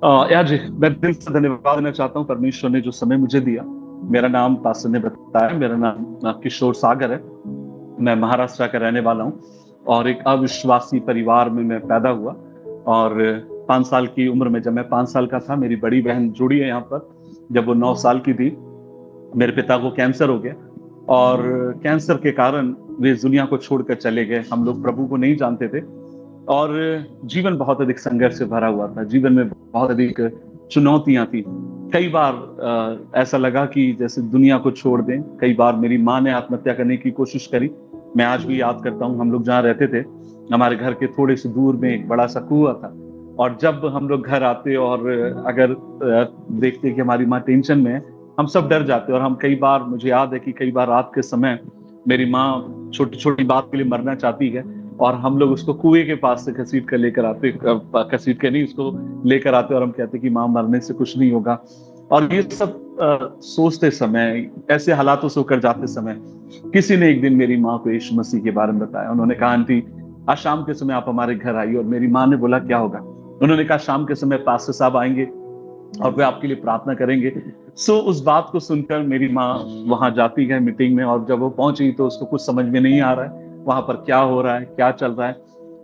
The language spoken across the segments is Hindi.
या जी, मैं दिल से धन्यवाद देना चाहता हूँ परमेश्वर ने जो समय मुझे दिया। मेरा नाम पास्टर ने बताया, मेरा नाम किशोर सागर है। मैं महाराष्ट्र का रहने वाला हूँ और एक अविश्वासी परिवार में मैं पैदा हुआ। और 5 साल की उम्र में, जब मैं 5 साल का था, मेरी बड़ी बहन जुड़ी है यहाँ पर। जब वो 9 साल की थी, मेरे पिता को कैंसर हो गया और कैंसर के कारण वे इस दुनिया को छोड़कर चले गए। हम लोग प्रभु को नहीं जानते थे और जीवन बहुत अधिक संघर्ष से भरा हुआ था। जीवन में बहुत अधिक चुनौतियां थी। कई बार ऐसा लगा कि जैसे दुनिया को छोड़ दें। कई बार मेरी माँ ने आत्महत्या करने की कोशिश करी। मैं आज भी याद करता हूँ, हम लोग जहाँ रहते थे, हमारे घर के थोड़े से दूर में एक बड़ा सा कुआं था। और जब हम लोग घर आते और अगर देखते कि हमारी माँ टेंशन में है, हम सब डर जाते। और हम कई बार, मुझे याद है कि कई बार रात के समय मेरी माँ छोटी छोटी बात के लिए मरना चाहती है और हम लोग उसको कुएं के पास से घसीट कर लेकर आते, घसीट के नहीं, उसको लेकर आते और हम कहते कि माँ, मरने से कुछ नहीं होगा। और ये सब सोचते समय, ऐसे हालातों से होकर जाते समय, किसी ने एक दिन मेरी माँ को यीशु मसीह के बारे में बताया। उन्होंने कहा, आंटी, आज शाम के समय आप हमारे घर आइए। और मेरी माँ ने बोला, क्या होगा? उन्होंने कहा, शाम के समय पास्टर साहब आएंगे और वे आपके लिए प्रार्थना करेंगे। उस बात को सुनकर मेरी माँ वहां जाती है मीटिंग में, और जब वो पहुंची तो उसको कुछ समझ में नहीं आ रहा है वहां पर क्या हो रहा है, क्या चल रहा है।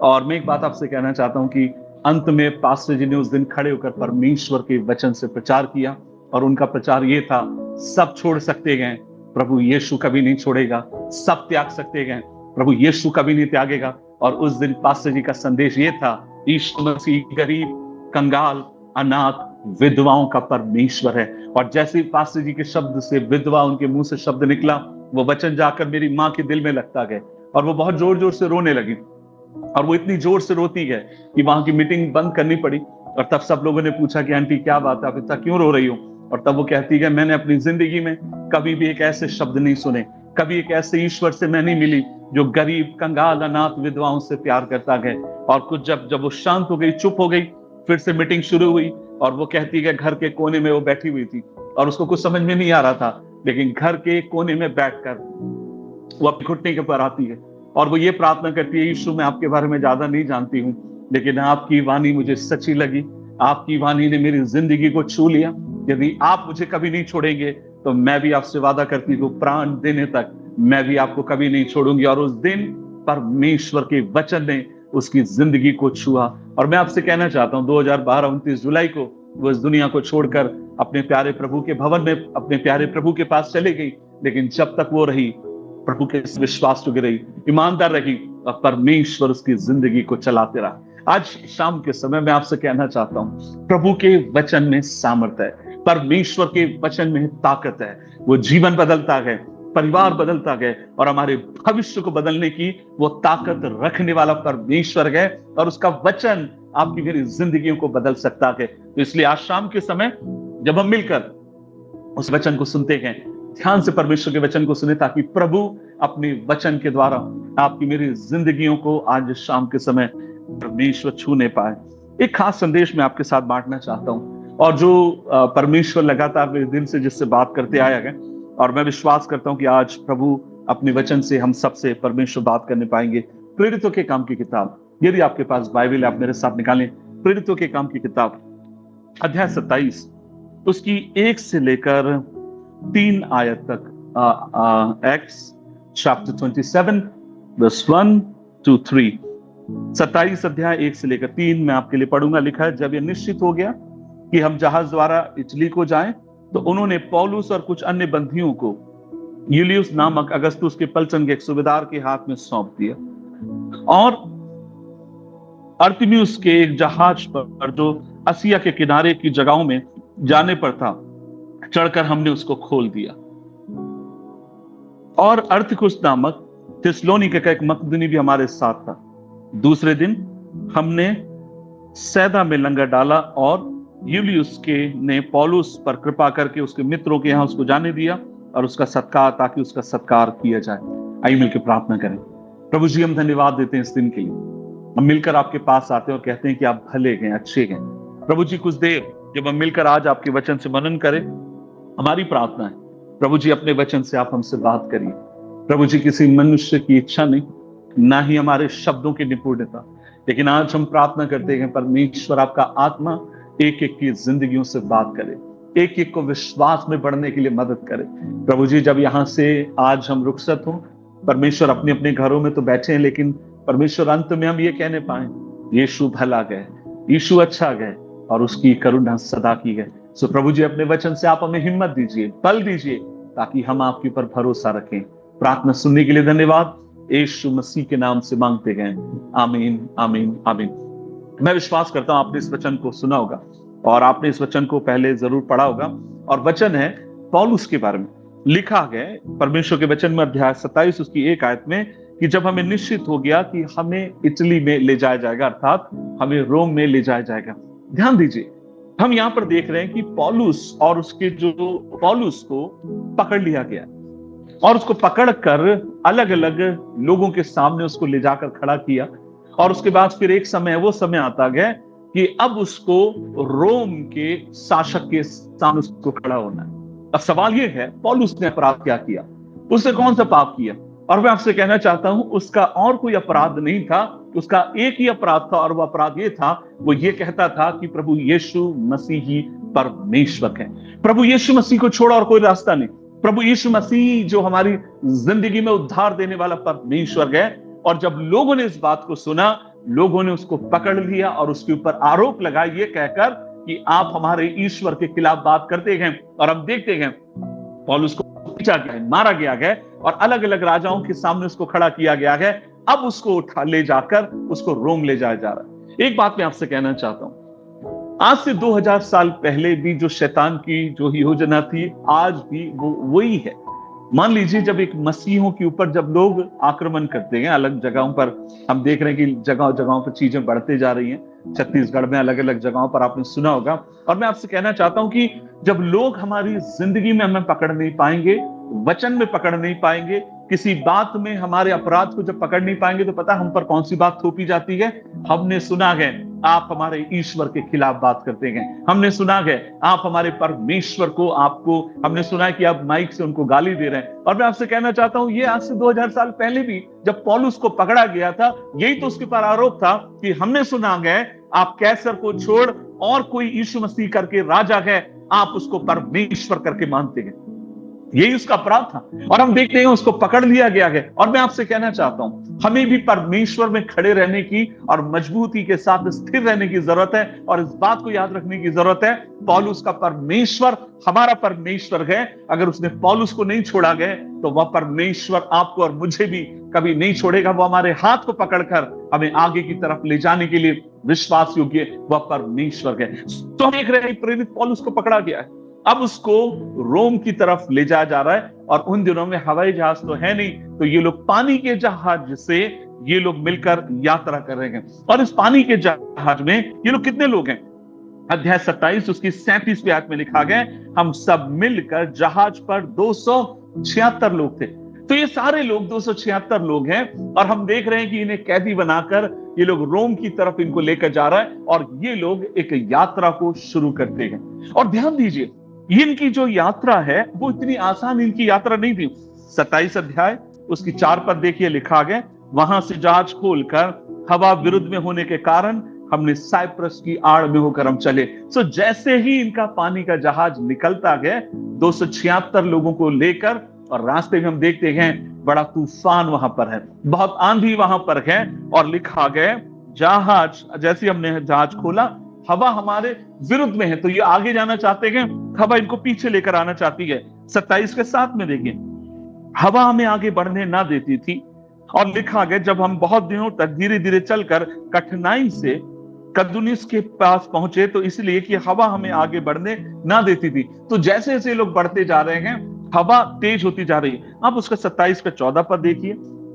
और मैं एक बात आपसे कहना चाहता हूं कि अंत में पास्टर जी ने उस दिन खड़े होकर परमेश्वर के वचन से प्रचार किया। और उनका प्रचार ये था, सब छोड़ सकते हैं, प्रभु यीशु कभी नहीं छोड़ेगा। सब त्याग सकते हैं, प्रभु यीशु कभी नहीं त्यागेगा। और उस दिन पास्टर जी का संदेश ये था, यीशु मसीह गरीब, कंगाल, अनाथ, विधवाओं का परमेश्वर है। और जैसे ही पास्टर जी के शब्द से, विधवा, उनके मुंह से शब्द निकला, वो वचन जाकर मेरी माँ के दिल में लगता गया और वो बहुत जोर जोर से रोने लगी। और वो इतनी जोर से रोती है कि वहां की मीटिंग बंद करनी पड़ी। और तब सब लोगों ने पूछा कि आंटी क्या बात है, आप इतना क्यों रो रही हो? और तब वो कहती है, मैंने अपनी जिंदगी में कभी भी एक ऐसे शब्द नहीं सुने, कभी एक ऐसे ईश्वर से मैं नहीं मिली जो गरीब, कंगाल, अनाथ, विधवाओं से प्यार करता है। और कुछ जब जब वो शांत हो गई, चुप हो गई, फिर से मीटिंग शुरू हुई। और वो कहती है, घर के कोने में वो बैठी हुई थी और उसको कुछ समझ में नहीं आ रहा था, लेकिन घर के कोने में बैठकर वो अपने घुटने के ऊपर आती है और वो ये प्रार्थना करती है, यीशु, मैं आपके बारे में ज्यादा नहीं जानती हूँ, लेकिन आपकी वाणी मुझे सच्ची लगी। आपकी वाणी ने मेरी जिंदगी को छू लिया। यदि आप मुझे कभी नहीं छोड़ेंगे तो मैं भी आपसे वादा करती हूँ, प्राण देने तक मैं भी आपको कभी नहीं छोड़ूंगी। और उस दिन परमेश्वर के वचन ने उसकी जिंदगी को छुआ। और मैं आपसे कहना चाहता हूँ, 2012 29 जुलाई को वो इस दुनिया को छोड़कर अपने प्यारे प्रभु के भवन में, अपने प्यारे प्रभु के पास चले गई। लेकिन जब तक वो रही, प्रभु के विश्वास टूट रही, ईमानदार रही, और परमेश्वर उसकी जिंदगी को चलाते रहा। आज शाम के समय मैं आपसे कहना चाहता हूं, प्रभु के वचन में सामर्थ्य है, परमेश्वर के वचन में ताकत है। वो जीवन बदलता है, परिवार बदलता है, और हमारे भविष्य को बदलने की वो ताकत रखने वाला परमेश्वर है। और उसका वचन आपकी मेरी जिंदगियों को बदल सकता है। तो इसलिए आज शाम के समय जब हम मिलकर उस वचन को सुनते हैं, ध्यान से परमेश्वर के वचन को सुने, ताकि प्रभु अपने वचन के द्वारा आपकी मेरी जिंदगियों को आज शाम के समय परमेश्वर छूने पाए। एक खास संदेश मैं आपके साथ बांटना चाहता हूं, और जो परमेश्वर लगातार मेरे दिल से जिससे बात करते आया है, और मैं विश्वास करता हूं कि आज प्रभु अपने वचन से हम सबसे परमेश्वर बात करने पाएंगे। प्रेरितों के काम की किताब, यदि आपके पास बाइबल है आप मेरे साथ निकालें। प्रेरितों के काम की किताब अध्याय 27, उसकी 1 से लेकर 3 आयत तक। Acts chapter 27 verse 1 to 3। 27 अध्याय 1 से लेकर 3 मैं आपके लिए पढ़ूंगा। लिखा है, जब यह निश्चित हो गया कि हम जहाज द्वारा इटली को जाएं, तो उन्होंने पौलुस और कुछ अन्य बंदियों को यूलियुस नामक अगस्तुस के पलटन के एक सूबेदार के हाथ में सौंप दिया। और अर्तिमियुस के एक जहाज पर, जो असिया के किनारे की जगहों में जाने पर था, चढ़कर हमने उसको खोल दिया। और अर्तिकुस नामक थिस्सलुनीके का एक मकदूनी भी हमारे साथ था। दूसरे दिन हमने सैदा में लंगर डाला और यूलियुस के ने पौलुस पर कृपा करके उसके मित्रों के यहाँ उसको जाने दिया और उसका सत्कार, ताकि उसका सत्कार किया जाए। आइए मिलकर प्रार्थना करें। प्रभु जी, हम धन्यवाद देते हैं इस दिन के लिए। हम मिलकर आपके पास आते हैं और कहते हैं कि आप भले हैं, अच्छे हैं। प्रभु जी, कुछ देर जब हम मिलकर आज आपके वचन से मनन करें, हमारी प्रार्थना है प्रभु जी, अपने वचन से आप हमसे बात करिए। प्रभु जी, किसी मनुष्य की इच्छा नहीं, ना ही हमारे शब्दों की निपुणता, लेकिन आज हम प्रार्थना करते हैं परमेश्वर, आपका आत्मा एक एक की जिंदगियों से बात करे, एक एक को विश्वास में बढ़ने के लिए मदद करे। प्रभु जी, जब यहां से आज हम रुखसत हों, परमेश्वर अपने अपने घरों में तो बैठे हैं, लेकिन परमेश्वर अंत में हम ये कहने पाए, यीशु भला गए, यीशु अच्छा गए और उसकी करुणा सदा की गए। सो प्रभु जी, अपने वचन से आप हमें हिम्मत दीजिए, बल दीजिए, ताकि हम आपके ऊपर भरोसा रखें। प्रार्थना सुनने के लिए धन्यवाद, यीशु मसीह के नाम से मांगते गए, आमीन आमीन आमीन। मैं विश्वास करता हूं आपने इस वचन को सुना होगा और आपने इस वचन को पहले जरूर पढ़ा होगा। और वचन है पौलुस के बारे में, लिखा गया परमेश्वर के वचन में अध्याय 27 उसकी 1 आयत में कि जब हमें निश्चित हो गया कि हमें इटली में ले जाया जाएगा, अर्थात हमें रोम में ले जाया जाएगा। ध्यान दीजिए, हम यहां पर देख रहे हैं कि पौलुस और उसके जो पौलुस को पकड़ लिया गया और उसको पकड़कर अलग अलग लोगों के सामने उसको ले जाकर खड़ा किया। और उसके बाद फिर एक समय, वो समय आता गया कि अब उसको रोम के शासक के सामने उसको खड़ा होना है। अब सवाल यह है, पौलुस ने अपराध क्या किया? उसने कौन सा पाप किया? और मैं आपसे कहना चाहता हूं, उसका और कोई अपराध नहीं था, उसका एक ही अपराध था, और वो अपराध ये था, वो ये कहता था कि प्रभु यीशु मसीह ही परमेश्वर है। प्रभु यीशु मसीह को छोड़ा और कोई रास्ता नहीं। प्रभु यीशु मसीह जो हमारी जिंदगी में उद्धार देने वाला परमेश्वर है। और जब लोगों ने इस बात को सुना, लोगों ने उसको पकड़ लिया और उसके ऊपर आरोप लगाए, ये कहकर कि आप हमारे ईश्वर के खिलाफ बात करते हैं। और हम देखते हैं पौलुस को पीटा गया, मारा गया है और अलग अलग राजाओं के सामने उसको खड़ा किया गया है। अब उसको उठा ले जाकर उसको रोम ले जाया जा रहा है। एक बात मैं आपसे कहना चाहता हूं, आज से 2000 साल पहले भी जो शैतान की जो योजना थी, आज भी वो वही है। मान लीजिए, जब एक मसीहों के ऊपर जब लोग आक्रमण करते हैं अलग जगहों पर, हम देख रहे हैं कि जगह जगहों पर चीजें बढ़ते जा रही हैं। छत्तीसगढ़ में अलग अलग जगहों पर आपने सुना होगा। और मैं आपसे कहना चाहता हूं कि जब लोग हमारी जिंदगी में हमें पकड़ नहीं पाएंगे, वचन में पकड़ नहीं पाएंगे, किसी बात में हमारे अपराध को जब पकड़ नहीं पाएंगे, तो पता हम पर कौन सी बात थोपी जाती है? हमने सुना है आप हमारे ईश्वर के खिलाफ बात करते हैं, हमने सुना है आप हमारे परमेश्वर को, आपको हमने सुना है कि आप माइक से उनको गाली दे रहे हैं। और मैं आपसे कहना चाहता हूं, ये आज से 2000 साल पहले भी जब पौलुस को पकड़ा गया था, यही तो उसके पर आरोप था कि हमने सुना है आप कैसर को छोड़ और कोई यीशु मसीह करके राजा है, आप उसको परमेश्वर करके मानते हैं। यही उसका अपराध था। और हम देखते हैं उसको पकड़ लिया गया है। और मैं आपसे कहना चाहता हूं, हमें भी परमेश्वर में खड़े रहने की और मजबूती के साथ स्थिर रहने की जरूरत है। और इस बात को याद रखने की जरूरत है, पौलुस का परमेश्वर हमारा परमेश्वर है। अगर उसने पौलुस को नहीं छोड़ा गया, तो वह परमेश्वर आपको और मुझे भी कभी नहीं छोड़ेगा। वो हमारे हाथ को पकड़कर हमें आगे की तरफ ले जाने के लिए विश्वास योग्य वह परमेश्वर है। तो हम देख रहे हैं, प्रेरित पौलुस को पकड़ा गया है, अब उसको रोम की तरफ ले जाया जा रहा है। और उन दिनों में हवाई जहाज तो है नहीं, तो ये लोग पानी के जहाज से ये लोग मिलकर यात्रा कर रहे हैं। और इस पानी के जहाज में ये लोग कितने लोग हैं? अध्याय 27 उसकी 37वीं आयत में लिखा गया, हम सब मिलकर जहाज पर 276 लोग थे। तो ये सारे लोग 276 लोग हैं। और हम देख रहे हैं कि इन्हें कैदी बनाकर ये लोग रोम की तरफ इनको लेकर जा रहा है। और ये लोग एक यात्रा को शुरू करते हैं। और ध्यान दीजिए, इनकी जो यात्रा है वो इतनी आसान इनकी यात्रा नहीं थी। 27 अध्याय उसकी 4 पर देखिए, लिखा गया, वहां से जहाज खोलकर हवा विरुद्ध में होने के कारण हमने साइप्रस की आड़ में होकर हम चले। सो जैसे ही इनका पानी का जहाज निकलता गया 276 लोगों को लेकर, और रास्ते में हम देखते हैं बड़ा तूफान वहां पर है, बहुत आंधी वहां पर है। और लिखा गया, जहाज जैसे हमने जहाज खोला, हवा हमारे विरुद्ध में है। तो ये आगे जाना चाहते हैं, हवा इनको पीछे लेकर आना चाहती है। 27 के 7 में देखिए, हवा हमें आगे बढ़ने ना देती थी। और लिखा गया, जब हम बहुत दिनों तक धीरे धीरे चलकर कठिनाई से कदुनिस के पास पहुंचे, तो इसलिए कि हवा हमें आगे बढ़ने ना देती थी। तो जैसे जैसे लोग बढ़ते जा रहे हैं, हवा तेज होती जा रही है। अब उसका 27 का 14 पर देखिए,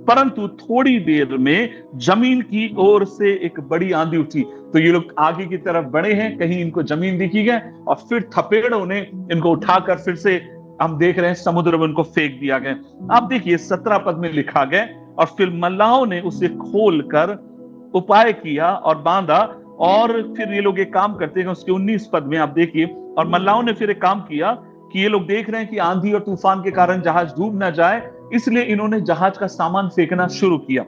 परंतु थोड़ी देर में जमीन की ओर से एक बड़ी आंधी उठी। तो ये लोग आगे की तरफ बढ़े हैं, कहीं इनको जमीन दिखी गया, और फिर थपेड़ों ने इनको उठाकर फिर से हम देख रहे हैं समुद्र में उनको फेंक दिया गया। आप देखिए 17 पद में लिखा गया, और फिर मल्लाहों ने उसे खोलकर उपाय किया और बांधा। और फिर ये लोग एक काम करते हैं, उसके 19 पद में आप देखिए, और मल्लाहों ने फिर एक काम किया कि ये लोग देख रहे हैं कि आंधी और तूफान के कारण जहाज डूब ना जाए, इसलिए इन्होंने जहाज का सामान फेंकना शुरू किया।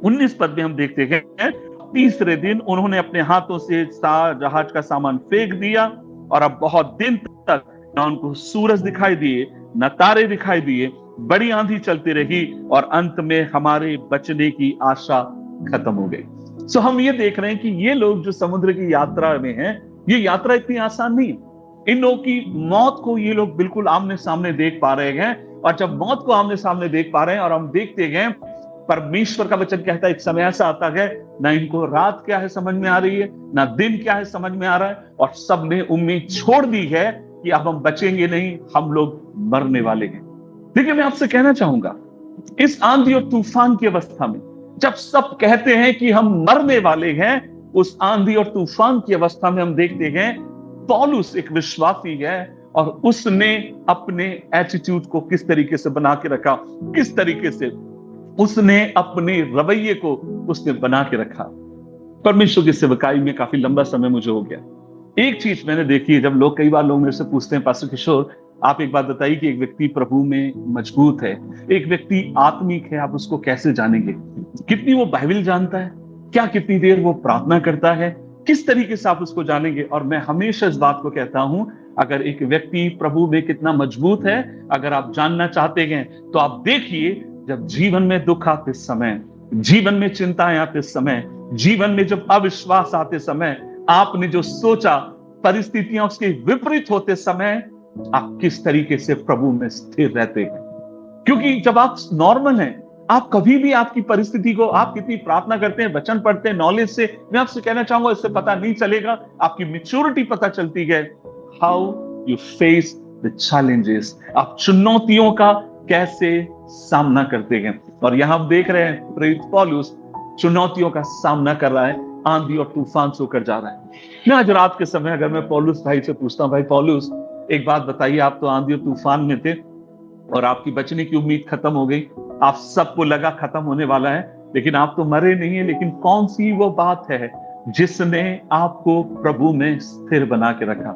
19 पद में हम देखते हैं, तीसरे दिन उन्होंने अपने हाथों से जहाज का सामान फेंक दिया, और अब बहुत दिन तक न उनको सूरज दिखाई दिए, न तारे दिखाई दिए। बड़ी आंधी चलती रही और अंत में हमारे बचने की आशा खत्म हो गई। सो हम ये देख रहे हैं कि ये लोग जो समुद्र की यात्रा में हैं, ये यात्रा इतनी आसान नहीं है। इन लोगों की मौत को ये लोग बिल्कुल आमने सामने देख पा रहे हैं, और जब मौत को आमने सामने देख पा रहे हैं और हम देखते गए, परमेश्वर का वचन कहता है एक समय ऐसा आता है ना इनको रात क्या है समझ में आ रही है, ना दिन क्या है समझ में आ रहा है, और सबने उम्मीद छोड़ दी है कि अब हम बचेंगे नहीं, हम लोग मरने वाले हैं। देखिए, मैं आपसे कहना चाहूंगा, इस आंधी और तूफान की अवस्था में जब सब कहते हैं कि हम मरने वाले हैं, उस आंधी और तूफान की अवस्था में हम देखते हैं पौलुस एक विश्वासी है, और उसने अपने एटीट्यूड को किस तरीके से बना के रखा, किस तरीके से उसने अपने रवैये को उसने बना के रखा। परमेश्वर की सेवकाई में काफी लंबा समय मुझे हो गया। एक चीज मैंने देखी है, जब कई बार लोग मेरे से पूछते हैं, पास्टर किशोर आप एक बात बताइए कि एक व्यक्ति प्रभु में मजबूत है, एक व्यक्ति आत्मिक है, आप उसको कैसे जानेंगे? कितनी वो बाइबल जानता है, क्या कितनी देर वो प्रार्थना करता है, किस तरीके से आप उसको जानेंगे? और मैं हमेशा इस बात को कहता हूं, अगर एक व्यक्ति प्रभु में कितना मजबूत है, अगर आप जानना चाहते हैं, तो आप देखिए, जब जीवन में दुख आते समय, जीवन में चिंताएं आते समय, जीवन में जब अविश्वास आते समय, आपने जो सोचा परिस्थितियां उसके विपरीत होते समय, आप किस तरीके से प्रभु में स्थिर रहते हैं। क्योंकि जब आप नॉर्मल हैं, आप कभी भी आपकी परिस्थिति को, आप कितनी प्रार्थना करते हैं, वचन पढ़ते हैं, नॉलेज से, मैं आपसे कहना चाहूंगा, इससे पता नहीं चलेगा, आपकी मैच्योरिटी पता चलती है। How you face the challenges, आप चुनौतियों का कैसे सामना करते हैं। और यहां हम देख रहे हैं प्रेरित पौलुस चुनौतियों का सामना कर रहा है, आंधी और तूफान से होकर जा रहा है। मैं आज रात के समय अगर मैं पौलुस भाई से पूछता हूं, भाई पौलुस एक बात बताइए, आप तो आंधी और तूफान में थे और आपकी बचने की उम्मीद खत्म हो गई, आप सबको लगा खत्म होने वाला है, लेकिन आप तो मरे नहीं है, लेकिन कौन सी वो बात है जिसने आपको प्रभु में स्थिर बना के रखा?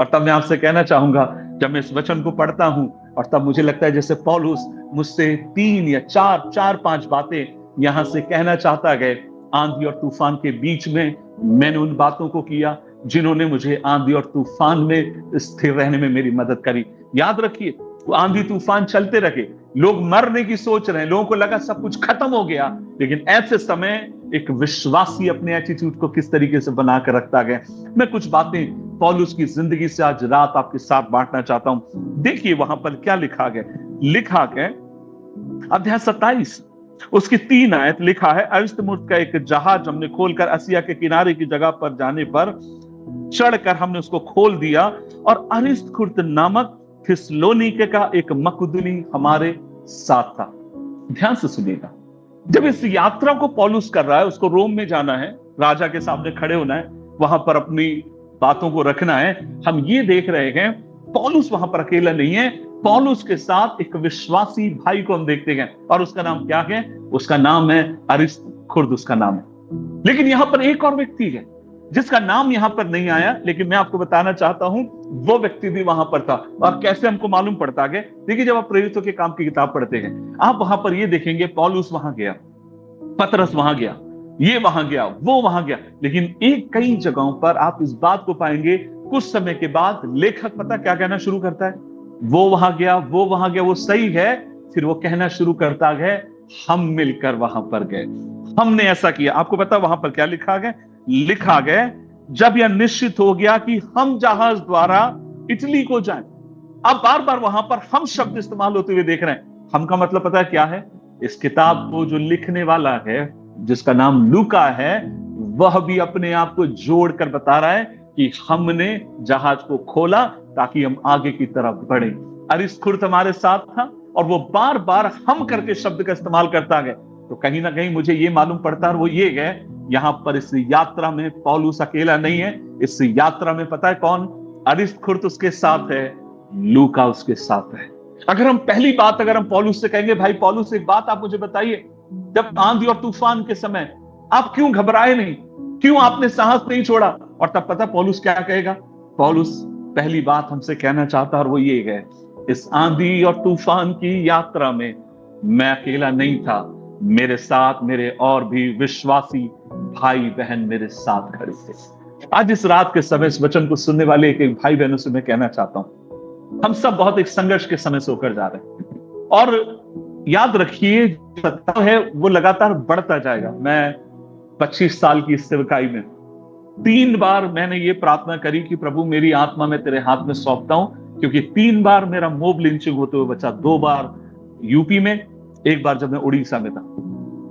और तब मैं आपसे कहना चाहूंगा, जब मैं इस वचन को पढ़ता हूं, और तब मुझे लगता है जैसे पौलुस मुझसे 3 या 4-5 बातें यहां से कहना चाहता है। आंधी और तूफान के बीच में मैंने उन बातों को किया जिन्होंने मुझे आंधी और तूफान में स्थिर रहने में मेरी मदद करी। याद रखिए, वो आंधी तूफान चलते रहे, लोग मरने की सोच रहे हैं, लोगों को लगा सब कुछ खत्म हो गया, लेकिन ऐसे समय एक विश्वासी अपने एटीट्यूड को किस तरीके से बनाकर रखता गया। मैं कुछ बातें पौलुस की जिंदगी से आज रात आपके साथ बांटना चाहता हूं। देखिए वहां पर क्या लिखा गया, अध्याय 27 उसकी 3 आयत लिखा है, अरिस्तमुर्त का एक जहाज हमने खोलकर असिया के किनारे की जगह पर जाने पर चढ़कर हमने उसको खोल दिया, और अरिस्तखुर्त नामक थिस्सलुनीके का एक मकदूनी हमारे साथ था। ध्यान से सुनिएगा, जब इस यात्रा को पौलुस कर रहा है, उसको रोम में जाना है, राजा के सामने खड़े होना है, वहां पर अपनी बातों को रखना है, हम ये देख रहे हैं पौलुस वहां पर अकेला नहीं है, पौलुस के साथ एक विश्वासी भाई को हम देखते हैं, और उसका नाम क्या है? उसका नाम है अरिस्तखुर्त, उसका नाम है। लेकिन यहां पर एक और व्यक्ति है जिसका नाम यहां पर नहीं आया, लेकिन मैं आपको बताना चाहता हूं वो व्यक्ति भी वहां पर था। और कैसे हमको मालूम पड़ता है? देखिए, जब आप प्रेरितों के काम की किताब पढ़ते हैं, आप वहां पर ये देखेंगे पौलुस वहां गया, पतरस वहां गया, ये वहां गया, वो वहां गया, लेकिन कई जगहों पर आप इस बात को पाएंगे, कुछ समय के बाद लेखक पता क्या कहना शुरू करता है? वो वहां गया, वो वहां गया, वो सही है, फिर वो कहना शुरू करता है हम मिलकर वहां पर गए, हमने ऐसा किया। आपको पता वहां पर क्या लिखा गया, जब यह निश्चित हो गया कि हम जहाज द्वारा इटली को जाएं। अब बार बार वहां पर हम शब्द इस्तेमाल होते हुए देख रहे हैं। हम का मतलब पता है क्या है? इस किताब को जो लिखने वाला है, जिसका नाम लूका है, वह भी अपने आप को जोड़कर बता रहा है कि हमने जहाज को खोला ताकि हम आगे की तरफ बढ़े। अरिस्तखुर्त हमारे साथ था, और वो बार बार हम करके शब्द का इस्तेमाल करता गया। तो कहीं ना कहीं मुझे ये मालूम पड़ता है, वो ये है, यहां पर इस यात्रा में पौलुस अकेला नहीं है। इस यात्रा में पता है कौन? अरिस्तखुर्त उसके साथ है, लूका उसके साथ है। अगर हम पहली बात अगर हम पौलुस से कहेंगे, भाई पौलुस एक बात आप मुझे बताइए, जब आंधी और तूफान के समय आप क्यों घबराए नहीं, क्यों आपने साहस नहीं छोड़ा? और तब पता पौलुस क्या कहेगा? पौलुस पहली बात हमसे कहना चाहता है, और वो ये है, इस आंधी और तूफान की यात्रा में मैं अकेला नहीं था, मेरे साथ मेरे और भी विश्वासी भाई बहन मेरे साथ खड़े थे। आज इस रात के समय इस वचन को सुनने वाले एक भाई बहनों से मैं कहना चाहता हूं, हम सब बहुत एक संघर्ष के समय से होकर जा रहे हैं, और याद रखिए सत्ता है वो लगातार बढ़ता जाएगा। मैं 25 साल की इस सेवकाई में 3 बार मैंने ये प्रार्थना करी कि प्रभु मेरी आत्मा में तेरे हाथ में सौंपता हूं, क्योंकि 3 बार मेरा मोब लिंचिंग होते हुए बचा, 2 बार यूपी में, 1 बार जब मैं उड़ीसा में था,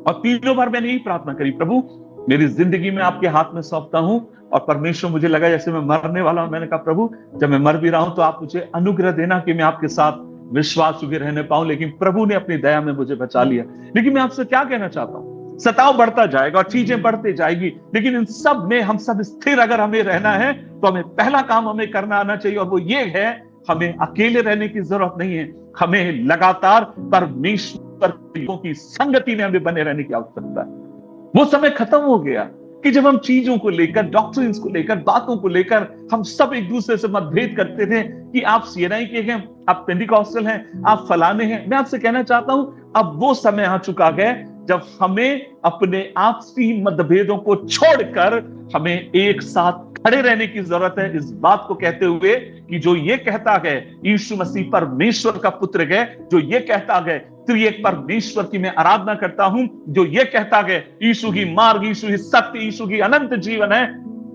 और तीनों बार मैंने यही प्रार्थना करी, प्रभु मेरी जिंदगी में आपके हाथ में सौंपता हूं। और परमेश्वर, मुझे लगा जैसे मैं मरने वाला हूं, मैंने कहा प्रभु जब मैं मर भी रहा हूं तो आप मुझे अनुग्रह देना कि मैं आपके साथ विश्वास योग्य रहने पाऊं। लेकिन प्रभु ने अपनी दया में मुझे बचा लिया। लेकिन मैं आपसे क्या कहना चाहता हूं, सताव बढ़ता जाएगा और चीजें बढ़ती जाएगी, लेकिन इन सब में हम सब स्थिर अगर हमें रहना है तो हमें पहला काम हमें करना आना चाहिए, और वो ये है, हमें अकेले रहने की जरूरत नहीं है, हमें लगातार परमेश्वर की संगति में हमें बने रहने की आवश्यकता है। वो समय खत्म हो गया कि जब हम चीजों को लेकर, डॉक्ट्रिन्स को लेकर, बातों को लेकर हम सब एक दूसरे से मतभेद करते थे कि आप सीएनआई के हैं, आप पेंटिकॉस्टल हैं, आप फलाने हैं। मैं आपसे कहना चाहता हूं, अब वो समय आ चुका है जब हमें अपने आपसी मतभेदों को छोड़कर हमें एक साथ खड़े रहने की जरूरत है, इस बात को कहते हुए कि जो ये कहता है यीशु मसीह परमेश्वर का पुत्र है, जो ये कहता है त्रिएक परमेश्वर की मैं आराधना करता हूं, जो ये कहता है यीशु ही मार्ग, यीशु ही सत्य, यीशु ही अनंत जीवन है,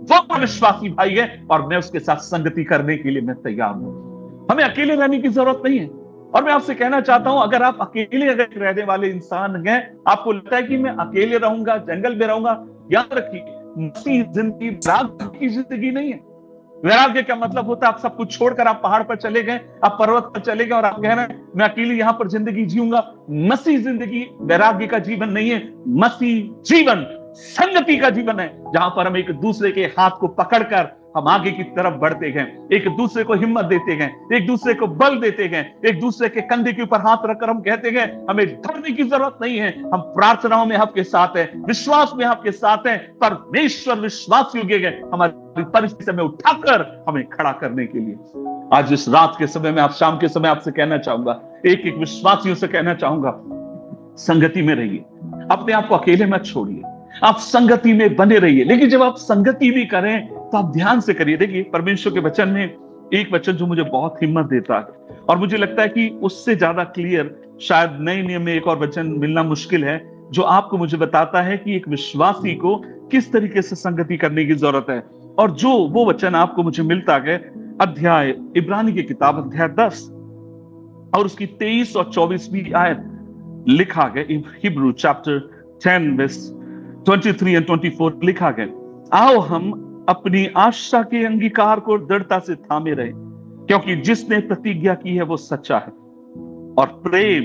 वो विश्वासी भाई है, और मैं उसके साथ संगति करने के लिए मैं तैयार हूं। हमें अकेले रहने की जरूरत नहीं है। और मैं आपसे कहना चाहता हूं, अगर आप अकेले अगर रहने वाले इंसान हैं, आपको लगता है कि मैं अकेले रहूंगा, जंगल में रहूंगा, याद रखिए मसीह जिंदगी वैराग्य की जिंदगी नहीं है। वैराग्य का मतलब होता है आप सब कुछ छोड़कर आप पहाड़ पर चले गए, आप पर्वत पर चले गए और आप कह रहे हैं मैं अकेले यहां पर जिंदगी जीऊंगा। मसीह जिंदगी वैराग्य का जीवन नहीं है। मसीह जीवन संगति का जीवन है, जहां पर हम एक दूसरे के हाथ को पकड़कर हम आगे की तरफ बढ़ते गए, एक दूसरे को हिम्मत देते गए, एक दूसरे को बल देते गए, एक दूसरे के कंधे के ऊपर हाथ रखकर हम कहते गए हमें डरने की जरूरत नहीं है, हम प्रार्थनाओं में आपके साथ हैं, विश्वास में आपके साथ हैं, परमेश्वर विश्वास योग्य है हमारी परिस्थिति में उठाकर हमें खड़ा करने के लिए। आज इस रात के समय में, आप शाम के समय आपसे कहना चाहूंगा, एक एक विश्वासियों से कहना चाहूंगा, संगति में रहिए, अपने आप को अकेले मत छोड़िए, आप संगति में बने रहिए। लेकिन जब आप संगति भी करें तो आप ध्यान से करिए। देखिए परमेश्वर के वचन में एक वचन जो मुझे बहुत हिम्मत देता है, और मुझे लगता है कि उससे ज्यादा क्लियर शायद नए नियम में एक और वचन मिलना मुश्किल है, जो आपको मुझे बताता है कि एक विश्वासी को किस तरीके से संगति करने की जरूरत है। और जो वो वचन आपको मुझे मिलता है, अध्याय इब्रानी की किताब अध्याय 10 और उसकी 23 और 24वीं आयत लिखा गया। हिब्रू चैप्टर 10 वर्स 23 और 24 लिखा गया, आओ हम अपनी आशा के अंगीकार को दृढ़ता से थामे रहे, क्योंकि जिसने प्रतिज्ञा की है वो सच्चा है, और प्रेम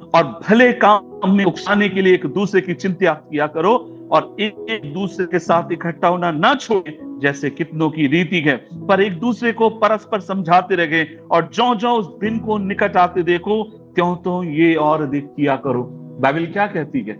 और भले काम में उकसाने के लिए एक दूसरे की चिंता किया करो, और एक दूसरे के साथ इकट्ठा होना ना छोड़े जैसे कितनों की रीति है, पर एक दूसरे को परस्पर समझाते रहे, और जो जो उस दिन को निकट आते देखो त्यों तो ये और अधिक किया करो। बाइबल क्या कहती है?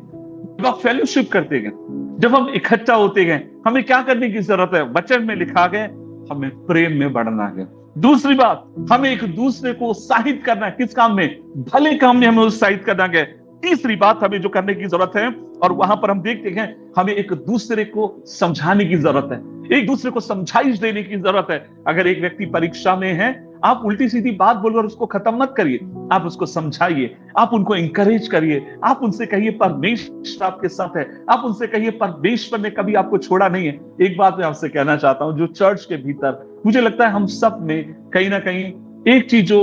जब आप फेलोशिप करते गए, जब हम इकट्ठा होते गए, हमें क्या करने की जरूरत है? वचन में लिखा गया हमें प्रेम में बढ़ना है। दूसरी बात, हमें एक दूसरे को उत्साहित करना है। किस काम में? भले काम में हमें उत्साहित करना है। तीसरी बात हमें जो करने की जरूरत है, और वहां पर हम देखते हैं हमें एक दूसरे को समझाने की जरूरत है, एक दूसरे को समझाइश देने की जरूरत है। अगर एक व्यक्ति परीक्षा में है, आप उल्टी सीधी बात बोलकर उसको खत्म मत करिए, आप उसको समझाइए, आप उनको इंकरेज करिए, आप उनसे कहिए परमेश्वर आपके साथ है, आप उनसे कहिए परमेश्वर ने कभी आपको छोड़ा नहीं है। एक बात मैं आपसे कहना चाहता हूं, जो चर्च के भीतर मुझे लगता है हम सब में कहीं ना कहीं एक चीज जो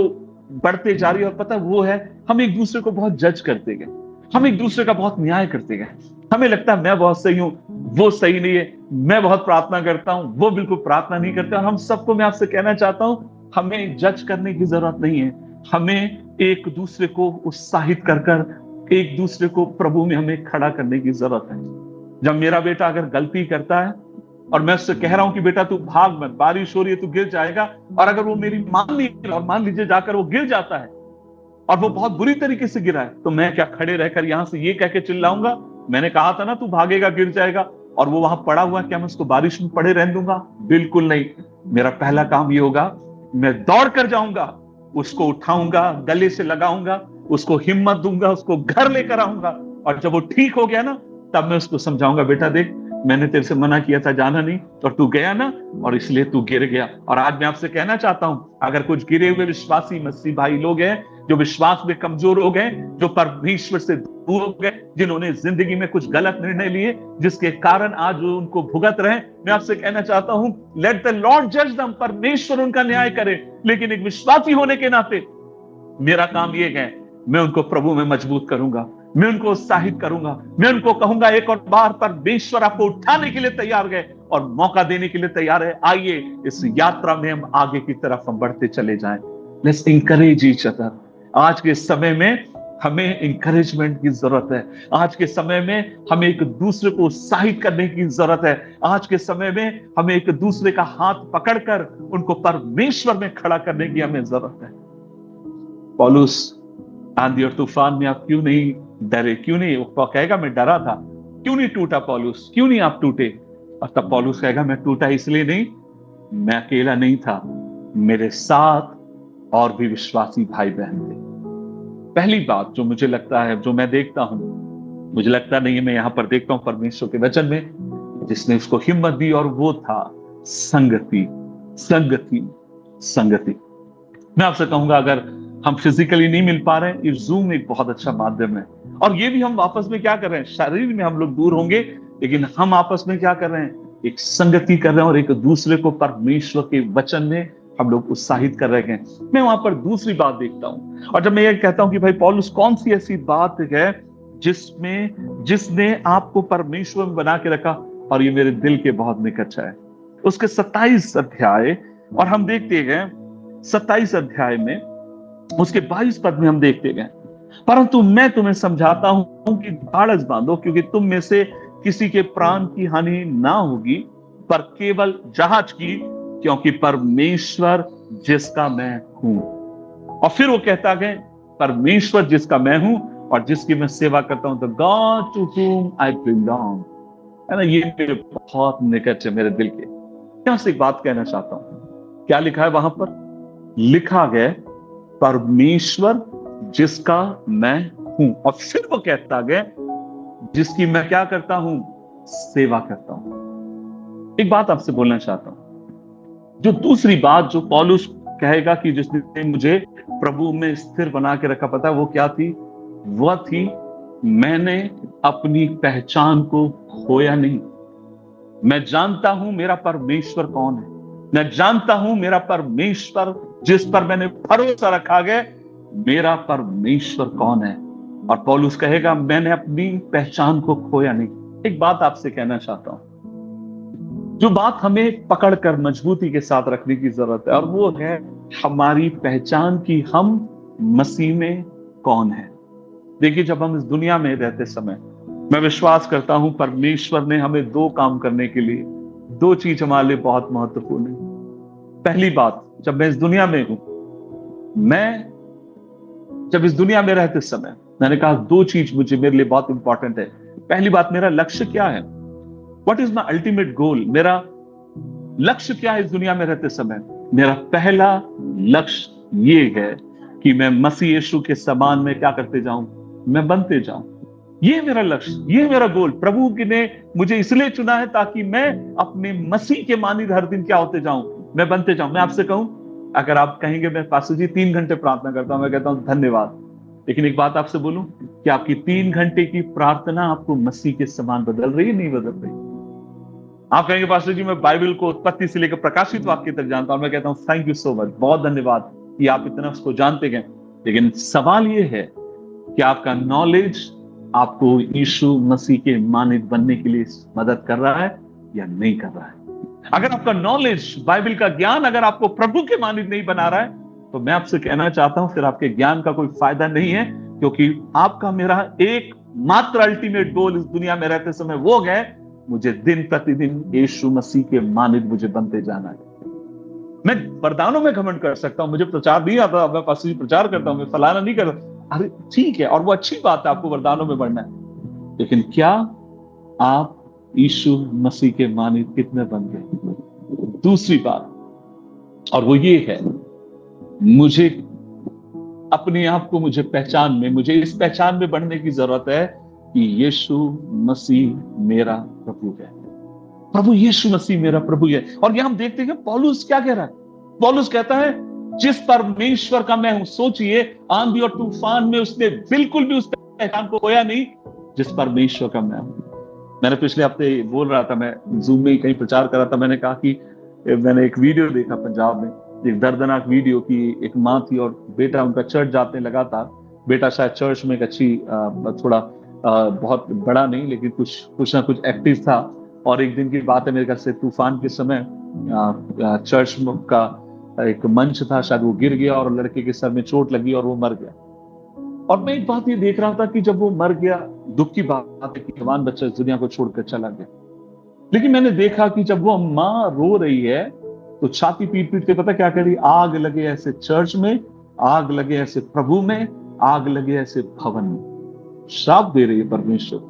बढ़ते जा रही है, और पता वो है हम एक दूसरे को बहुत जज करते गए, हम एक दूसरे का बहुत न्याय करते गए। हमें लगता है मैं बहुत सही हूं, वो सही नहीं है, मैं बहुत प्रार्थना करता हूं, वो बिल्कुल प्रार्थना नहीं करते। और हम सबको मैं आपसे कहना चाहता हूं, हमें जज करने की जरूरत नहीं है, हमें एक दूसरे को उत्साहित कर कर एक दूसरे को प्रभु में हमें खड़ा करने की जरूरत है। जब मेरा बेटा अगर गलती करता है और मैं उससे कह रहा हूं कि बेटा तू भाग मत, बारिश हो रही है, तू गिर जाएगा, और अगर वो मेरी मान ली और मान लीजिए जाकर वो गिर जाता है और वो बहुत बुरी तरीके से गिरा है, तो मैं क्या खड़े रहकर यहां से ये कह के चिल्लाऊंगा मैंने कहा था ना तू भागेगा गिर जाएगा, और वो वहां पड़ा हुआ, क्या मैं उसको बारिश में पड़े रहने दूंगा? बिल्कुल नहीं। मेरा पहला काम ये होगा, मैं दौड़ कर जाऊंगा, उसको उठाऊंगा, गले से लगाऊंगा, उसको हिम्मत दूंगा, उसको घर लेकर आऊंगा, और जब वो ठीक हो गया ना, तब मैं उसको समझाऊंगा बेटा देख मैंने तेरे से मना किया था जाना नहीं, और तू गया ना, और इसलिए तू गिर गया। और आज मैं आपसे कहना चाहता हूं, अगर कुछ गिरे हुए विश्वासी मसीह भाई लोग हैं, जो विश्वास में कमजोर हो गए, जो परमेश्वर से दूर हो गए, जिन्होंने जिंदगी में कुछ गलत निर्णय लिए जिसके कारण आज वो उनको भुगत रहे, मैं आपसे कहना चाहता हूं, लेट द लॉर्ड जज देम, परमेश्वर उनका न्याय करे। लेकिन एक विश्वासी होने के नाते मेरा काम ये है, मैं उनको प्रभु में मजबूत करूंगा, मैं उनको उत्साहित करूंगा, मैं उनको कहूंगा एक और बार परमेश्वर आपको उठाने के लिए तैयार है और मौका देने के लिए तैयार है। आइए इस यात्रा में हम आगे की तरफ हम बढ़ते चले जाएं। Let's encourage each other. आज के समय में हमें इंकरेजमेंट की जरूरत है। आज के समय में हमें एक दूसरे को उत्साहित करने की जरूरत है। आज के समय में हमें एक दूसरे का हाथ पकड़कर उनको परमेश्वर में खड़ा करने की हमें जरूरत है। पौलुस आंधी और तूफान में आप क्यों नहीं डरे? क्यों नहीं? वो कहेगा मैं डरा था। क्यों नहीं टूटा पौलुस? क्यों नहीं आप टूटे? और तब पौलुस कहेगा मैं टूटा इसलिए नहीं, मैं अकेला नहीं था, मेरे साथ और भी विश्वासी भाई बहन थे। पहली बात जो मुझे लगता है, जो मैं देखता हूं, मुझे लगता नहीं है, मैं यहां पर देखता हूं परमेश्वर के वचन में जिसने उसको हिम्मत दी, और वो था संगति। संगति, संगति। मैं आपसे कहूंगा, अगर हम फिजिकली नहीं मिल पा रहे हैं, ये जूम एक बहुत अच्छा माध्यम है। और ये भी हम आपस में क्या कर रहे हैं, शरीर में हम लोग दूर होंगे, लेकिन हम आपस में क्या कर रहे हैं, एक संगति कर रहे हैं और एक दूसरे को परमेश्वर के वचन में हम लोग उत्साहित कर रहे हैं। मैं वहां पर दूसरी बात देखता हूं, और जब मैं ये कहता हूं कि भाई पौलुस कौन सी ऐसी बात है जिसने आपको परमेश्वर में बना के रखा, और ये मेरे दिल के बहुत निकट है। उसके 27 अध्याय, और हम देखते हैं 27 अध्याय में उसके 22 पद में हम देखते गए, परंतु मैं तुम्हें समझाता हूं कि ढाढ़स बांधो, क्योंकि तुम में से किसी के प्राण की हानि ना होगी, पर केवल जहाज की, क्योंकि परमेश्वर जिसका मैं हूं। और फिर वो कहता है, परमेश्वर जिसका मैं हूं और जिसकी मैं सेवा करता हूं, the God to whom I belong। है ना, ये मेरे बहुत निकट है मेरे दिल के। यहां से एक बात कहना चाहता हूं, क्या लिखा है वहां पर? लिखा गया परमेश्वर जिसका मैं हूं, और फिर वो कहता गया जिसकी मैं क्या करता हूं, सेवा करता हूं। एक बात आपसे बोलना चाहता हूं, जो दूसरी बात जो पौलुस कहेगा कि जिसने मुझे प्रभु में स्थिर बना के रखा, पता है वो क्या थी? वह थी, मैंने अपनी पहचान को खोया नहीं। मैं जानता हूं मेरा परमेश्वर कौन है, मैं जानता हूं मेरा परमेश्वर जिस पर मैंने भरोसा रखा गया, मेरा परमेश्वर कौन है। और पौलुस कहेगा मैंने अपनी पहचान को खोया नहीं। एक बात आपसे कहना चाहता हूं, जो बात हमें पकड़कर मजबूती के साथ रखने की जरूरत है, और वो है हमारी पहचान की हम मसीह में कौन है। देखिए, जब हम इस दुनिया में रहते समय, मैं विश्वास करता हूं परमेश्वर ने हमें दो काम करने के लिए, दो चीज हमारे लिए बहुत महत्वपूर्ण है। पहली बात, जब मैं इस दुनिया में हूं, मैं जब इस दुनिया में रहते समय, मैंने कहा दो चीज मुझे मेरे लिए बहुत इंपॉर्टेंट है। पहली बात, मेरा लक्ष्य क्या है? What is my ultimate goal? मेरा लक्ष्य क्या है इस दुनिया में रहते समय? मेरा पहला लक्ष्य ये है कि मैं मसीह यीशु के समान में क्या करते जाऊं, मैं बनते जाऊं। ये मेरा लक्ष्य, ये मेरा गोल। प्रभु ने मुझे इसलिए चुना है ताकि मैं अपने मसीह के मानिंद हर दिन क्या होते जाऊं, मैं बनते जाऊं। मैं आपसे कहूं, अगर आप कहेंगे मैं पास्टर जी 3 घंटे प्रार्थना करता हूं, मैं कहता हूं धन्यवाद, लेकिन एक बात आपसे बोलूं कि आपकी 3 घंटे की प्रार्थना आपको मसीह के समान बदल रही है, नहीं बदल रही? आप कहेंगे पास्टर जी मैं बाइबल को उत्पत्ति से लेकर प्रकाशित वाक्य तक जानता हूं, मैं कहता हूं थैंक यू सो मच, बहुत धन्यवाद कि आप इतना उसको जानते हैं। लेकिन सवाल यह है कि आपका नॉलेज आपको यीशु मसीह के मानित बनने के लिए मदद कर रहा है या नहीं कर रहा है? अगर आपका नॉलेज, बाइबल का ज्ञान अगर आपको प्रभु के मानित नहीं बना रहा है, तो मैं आपसे कहना चाहता हूं फिर आपके ज्ञान का कोई फायदा नहीं है, क्योंकि आपका मेरा एक मात्र अल्टीमेट गोल इस दुनिया में रहते समय वो है, मुझे दिन प्रतिदिन यीशु मसीह के मानित मुझे बनते जाना है। मैं वरदानों में घमंड कर सकता हूं, मुझे प्रचार नहीं आता, मैं पास प्रचार करता हूं, मैं फलाना नहीं करता, अरे ठीक है, और वो अच्छी बात है आपको वरदानों में बढ़ना है, लेकिन क्या आप यीशु मसीह के मानित कितने बन गए? दूसरी बात, और वो ये है, मुझे अपने आप को, मुझे पहचान में, मुझे इस पहचान में बढ़ने की जरूरत है कि यीशु मसीह मेरा प्रभु है। प्रभु यीशु मसीह मेरा प्रभु है। और यहां हम देखते हैं पौलुस क्या कह रहा है। पौलुस कहता है जिस परमेश्वर का मैं हूं, सोचिए आंधी और तूफान में उसने बिल्कुल भी उस पहचान को खोया नहीं, जिस परमेश्वर का मैं हूं। मैंने पिछले हफ्ते बोल रहा था, मैं जूम में ही कहीं प्रचार कर रहा था, मैंने कहा कि मैंने एक वीडियो देखा पंजाब में, एक दर्दनाक वीडियो की एक माँ थी और बेटा उनका चर्च जाते लगातार। बेटा शायद चर्च में एक अच्छी थोड़ा बहुत बड़ा नहीं लेकिन कुछ ना कुछ एक्टिव था। और एक दिन की बात है, मेरे ख्याल से तूफान के समय चर्च का एक मंच था, शायद वो गिर गया और लड़के के सर में चोट लगी और वो मर गया। और मैं एक बात ये देख रहा था कि जब वो मर गया, दुख की बात है कि जवान बच्चा इस दुनिया को छोड़कर चला गया। लेकिन मैंने देखा कि जब वो माँ रो रही है तो छाती पीट पीट के पता क्या कर रही, आग लगे ऐसे चर्च में, आग लगे ऐसे प्रभु में, आग लगे ऐसे भवन में, श्राप दे रही है परमेश्वर।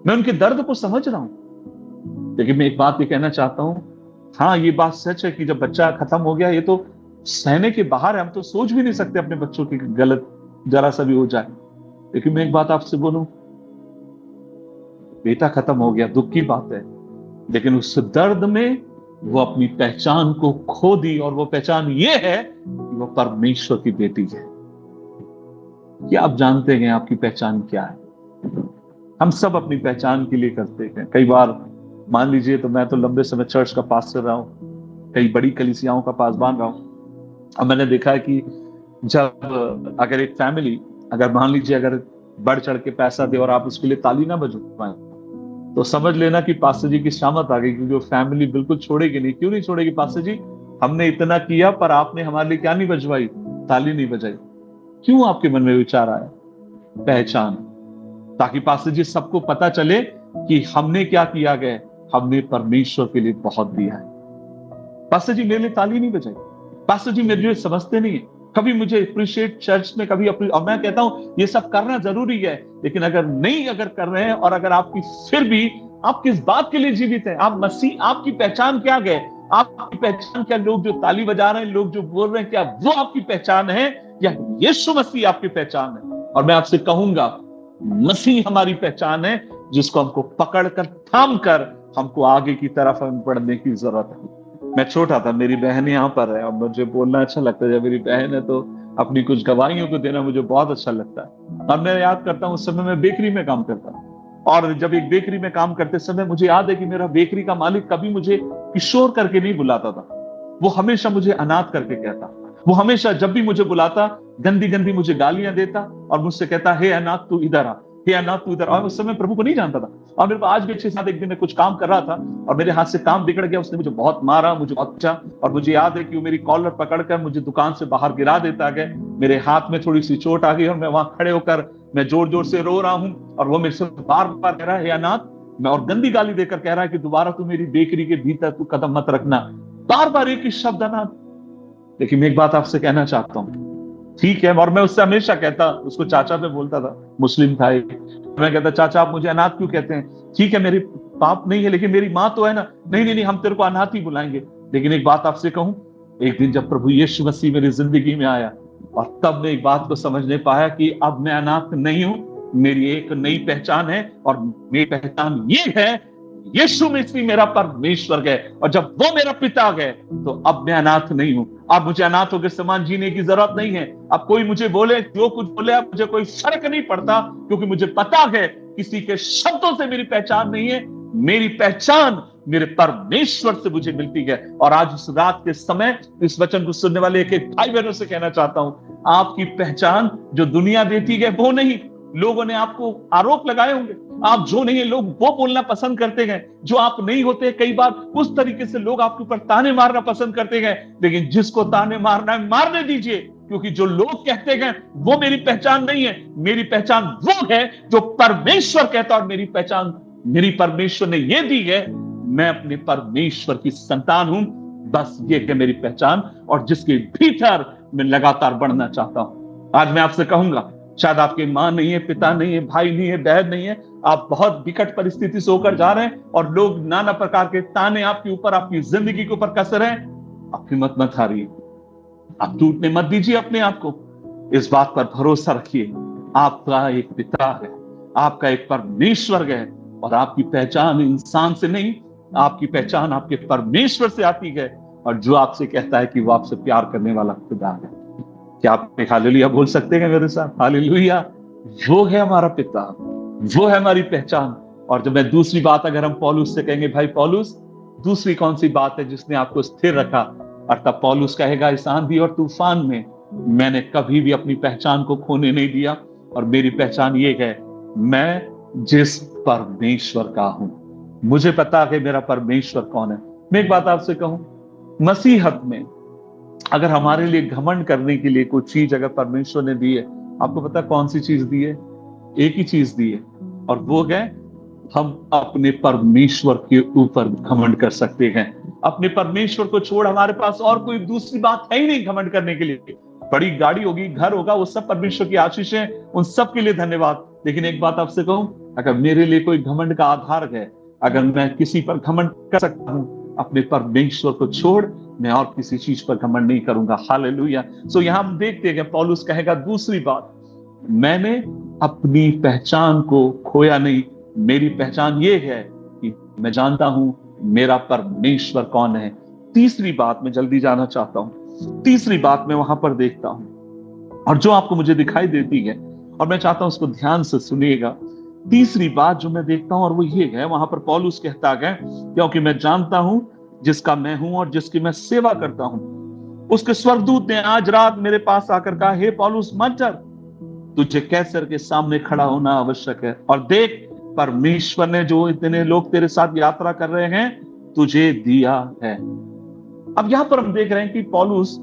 मैं उनके दर्द को समझ रहा हूं। लेकिन मैं एक बात ये कहना चाहता हूं, हाँ ये बात सच है कि जब बच्चा खत्म हो गया, ये तो सहने के बाहर है, हम तो सोच भी नहीं सकते अपने बच्चों की गलत जरा सा भी हो जाए। लेकिन मैं एक बात आपसे बोलूं, बेटा खत्म हो गया, दुख की बात है, लेकिन उस दर्द में वो अपनी पहचान को खो दी, और वो पहचान ये है कि वो परमेश्वर की बेटी है। क्या आप जानते हैं आपकी पहचान क्या है? हम सब अपनी पहचान के लिए करते हैं। कई बार मान लीजिए, तो मैं तो लंबे समय चर्च का पास्टर रहा हूं, कई बड़ी कलीसियाओं का पासबान रहा हूं, और मैंने देखा है कि जब अगर एक फैमिली, अगर मान लीजिए अगर बढ़ चढ़ के पैसा दे और आप उसके लिए ताली ना बजवाएं, तो समझ लेना कि पास्टर जी की शामत आ गई, क्योंकि वो फैमिली बिल्कुल छोड़ेगी नहीं। क्यों नहीं छोड़ेगी? पास्टर जी हमने इतना किया पर आपने हमारे लिए क्या नहीं बजवाई, ताली नहीं बजाई। क्यों आपके मन में विचार आया? पहचान, ताकि पास्टर जी सबको पता चले कि हमने क्या किया गया, हमने परमेश्वर के लिए बहुत दिया है। पास्टर जी मेरे लिए ताली नहीं बजाई, पास्टर जी मेरे लिए समझते नहीं है, कभी मुझे अप्रिशिएट चर्च में कभी और मैं कहता हूं ये सब करना जरूरी है, लेकिन अगर नहीं अगर कर रहे हैं, और अगर आपकी फिर भी आप किस बात के लिए जीवित हैं, आप मसीह, आपकी पहचान क्या गए, आपकी पहचान क्या? लोग जो ताली बजा रहे हैं, लोग जो बोल रहे हैं, क्या वो आपकी पहचान है, या यीशु मसीह आपकी पहचान है? और मैं आपसे कहूंगा मसीह हमारी पहचान है, जिसको हमको पकड़कर थाम कर हमको आगे की तरफ हम बढ़ने की जरूरत है। मैं छोटा था, मेरी बहन यहाँ पर है और मुझे बोलना अच्छा लगता है, जब मेरी बहन है तो अपनी कुछ गवाहियों को देना मुझे बहुत अच्छा लगता है। और मैं याद करता हूँ उस समय मैं बेकरी में काम करता, और जब एक बेकरी में काम करते समय मुझे याद है कि मेरा बेकरी का मालिक कभी मुझे किशोर करके नहीं बुलाता था, वो हमेशा मुझे अनाथ करके कहता। वो हमेशा जब भी मुझे बुलाता गंदी गंदी मुझे गालियां देता और मुझसे कहता, हे अनाथ तू इधर आ, हे अनाथ तू इधर। और उस समय प्रभु को नहीं जानता था, और मेरे को आज भी अच्छे साथ एक दिन मैं कुछ काम कर रहा था और मेरे हाथ से काम बिगड़ गया, उसने मुझे बहुत मारा, मुझे बहुत अच्छा। और मुझे याद है कि वो मेरी कॉलर पकड़कर मुझे दुकान से बाहर गिरा देता गया, मेरे हाथ में थोड़ी सी चोट आ गई और मैं वहां खड़े होकर मैं जोर जोर से रो रहा हूं, और वो मेरे से बार बार कह रहा है, हे अनाथ, मैं और गंदी गाली देकर कह रहा है कि दोबारा तू मेरी बेकरी के भीतर तू कदम मत रखना, बार बार एक ही शब्द अनाथ। लेकिन मैं एक बात आपसे कहना चाहता हूं, ठीक है, और मैं उससे हमेशा कहता, उसको चाचा पे बोलता था, मुस्लिम था, मैं कहता चाचा आप मुझे अनाथ क्यों कहते हैं? ठीक है मेरी बाप नहीं है लेकिन मेरी माँ तो है ना। नहीं नहीं नहीं, हम तेरे को अनाथ ही बुलाएंगे। लेकिन एक बात आपसे कहूं, एक दिन जब प्रभु यीशु मसीह मेरी जिंदगी में आया, और तब मैं एक बात को समझने पाया कि अब मैं अनाथ नहीं हूं, मेरी एक नई पहचान है, और मेरी पहचान ये है, यीशु मसीह मेरा परमेश्वर गए, और जब वो मेरा पिता गए तो अब मैं अनाथ नहीं हूं। अब मुझे अनाथों के समान जीने की जरूरत नहीं है। अब कोई मुझे बोले जो कुछ बोले, अब मुझे कोई फर्क नहीं पड़ता, क्योंकि मुझे पता है किसी के शब्दों से मेरी पहचान नहीं है, मेरी पहचान मेरे परमेश्वर से मुझे मिलती है। और आज इस रात के समय इस वचन को सुनने वाले एक एक भाई बहनों से कहना चाहता हूं, आपकी पहचान जो दुनिया देती है वो नहीं। लोगों ने आपको आरोप लगाए होंगे, आप जो नहीं है लोग वो बोलना पसंद करते हैं, जो आप नहीं होते कई बार उस तरीके से लोग आपके ऊपर ताने मारना पसंद करते हैं। लेकिन जिसको ताने मारना है मारने दीजिए, क्योंकि जो लोग कहते हैं वो मेरी पहचान नहीं है। मेरी पहचान वो है जो परमेश्वर कहता है, और मेरी पहचान मेरी परमेश्वर ने ये दी है, मैं अपने परमेश्वर की संतान हूं। बस ये है मेरी पहचान, और जिसके भीतर मैं लगातार बढ़ना चाहता हूं। आज मैं आपसे कहूंगा, शायद आपके माँ नहीं है, पिता नहीं है, भाई नहीं है, बहन नहीं है, आप बहुत विकट परिस्थिति से होकर जा रहे हैं और लोग नाना प्रकार के ताने आपके ऊपर, आपकी जिंदगी के ऊपर कस रहे हैं। आपकी हिम्मत मत हारिए, आप टूटने मत दीजिए अपने आप को। इस बात पर भरोसा रखिए, आपका एक पिता है, आपका एक परमेश्वर है, और आपकी पहचान इंसान से नहीं, आपकी पहचान आपके परमेश्वर से आती है, और जो आपसे कहता है कि वो आपसे प्यार करने वाला खुदा है। क्या आप एक हालेलुया बोल सकते हैं मेरे साथ? हालेलुया। वो है हमारा पिता, वो है हमारी पहचान। और जब मैं दूसरी बात, अगर हम पौलुस से कहेंगे, भाई पौलुस, दूसरी कौन सी बात है जिसने आपको स्थिर रखा? और तब पौलुस कहेगा, इस आंधी और तूफान में मैंने कभी भी अपनी पहचान को खोने नहीं दिया। और मेरी पहचान ये है, मैं जिस परमेश्वर का हूं, मुझे पता है मेरा परमेश्वर कौन है। मैं एक बात आपसे कहूं, मसीहत में अगर हमारे लिए घमंड करने के लिए कोई चीज अगर परमेश्वर ने दी है, आपको पता कौन सी चीज दी है? एक ही चीज दी है, और वो है, हम अपने परमेश्वर के ऊपर घमंड कर सकते हैं। अपने परमेश्वर को छोड़ हमारे पास और कोई दूसरी बात है ही नहीं घमंड करने के लिए। बड़ी गाड़ी होगी, घर होगा, वो सब परमेश्वर की आशीष है, उन सब के लिए धन्यवाद। लेकिन एक बात आपसे कहूं, अगर मेरे लिए कोई घमंड का आधार है, अगर मैं किसी पर घमंड कर सकता हूं, अपने परमेश्वर को छोड़ मैं और किसी चीज पर घमंड नहीं करूंगा। हालेलुया। सो यहां हम देखते हैं पौलुस कहेगा दूसरी बात, मैंने अपनी पहचान को खोया नहीं। मेरी पहचान ये है कि मैं जानता हूं मेरा परमेश्वर कौन है। तीसरी बात मैं जल्दी जाना चाहता हूं, तीसरी बात मैं वहां पर देखता हूं, और जो आपको मुझे दिखाई देती है, और मैं चाहता हूं उसको ध्यान से सुनिएगा। तीसरी बात जो मैं देखता हूं, और वो ये है, वहां पर पौलुस कहता है, क्योंकि मैं जानता हूं जिसका मैं हूं और जिसकी मैं सेवा करता हूं। उसके स्वर्गदूत ने आज रात मेरे पास आकर कहा, हे पौलुस मत डर, तुझे कैसर के सामने खड़ा होना आवश्यक है। और देख, परमेश्वर ने जो इतने लोग तेरे साथ यात्रा कर रहे हैं तुझे दिया है। अब यहां पर हम देख रहे हैं कि पौलुस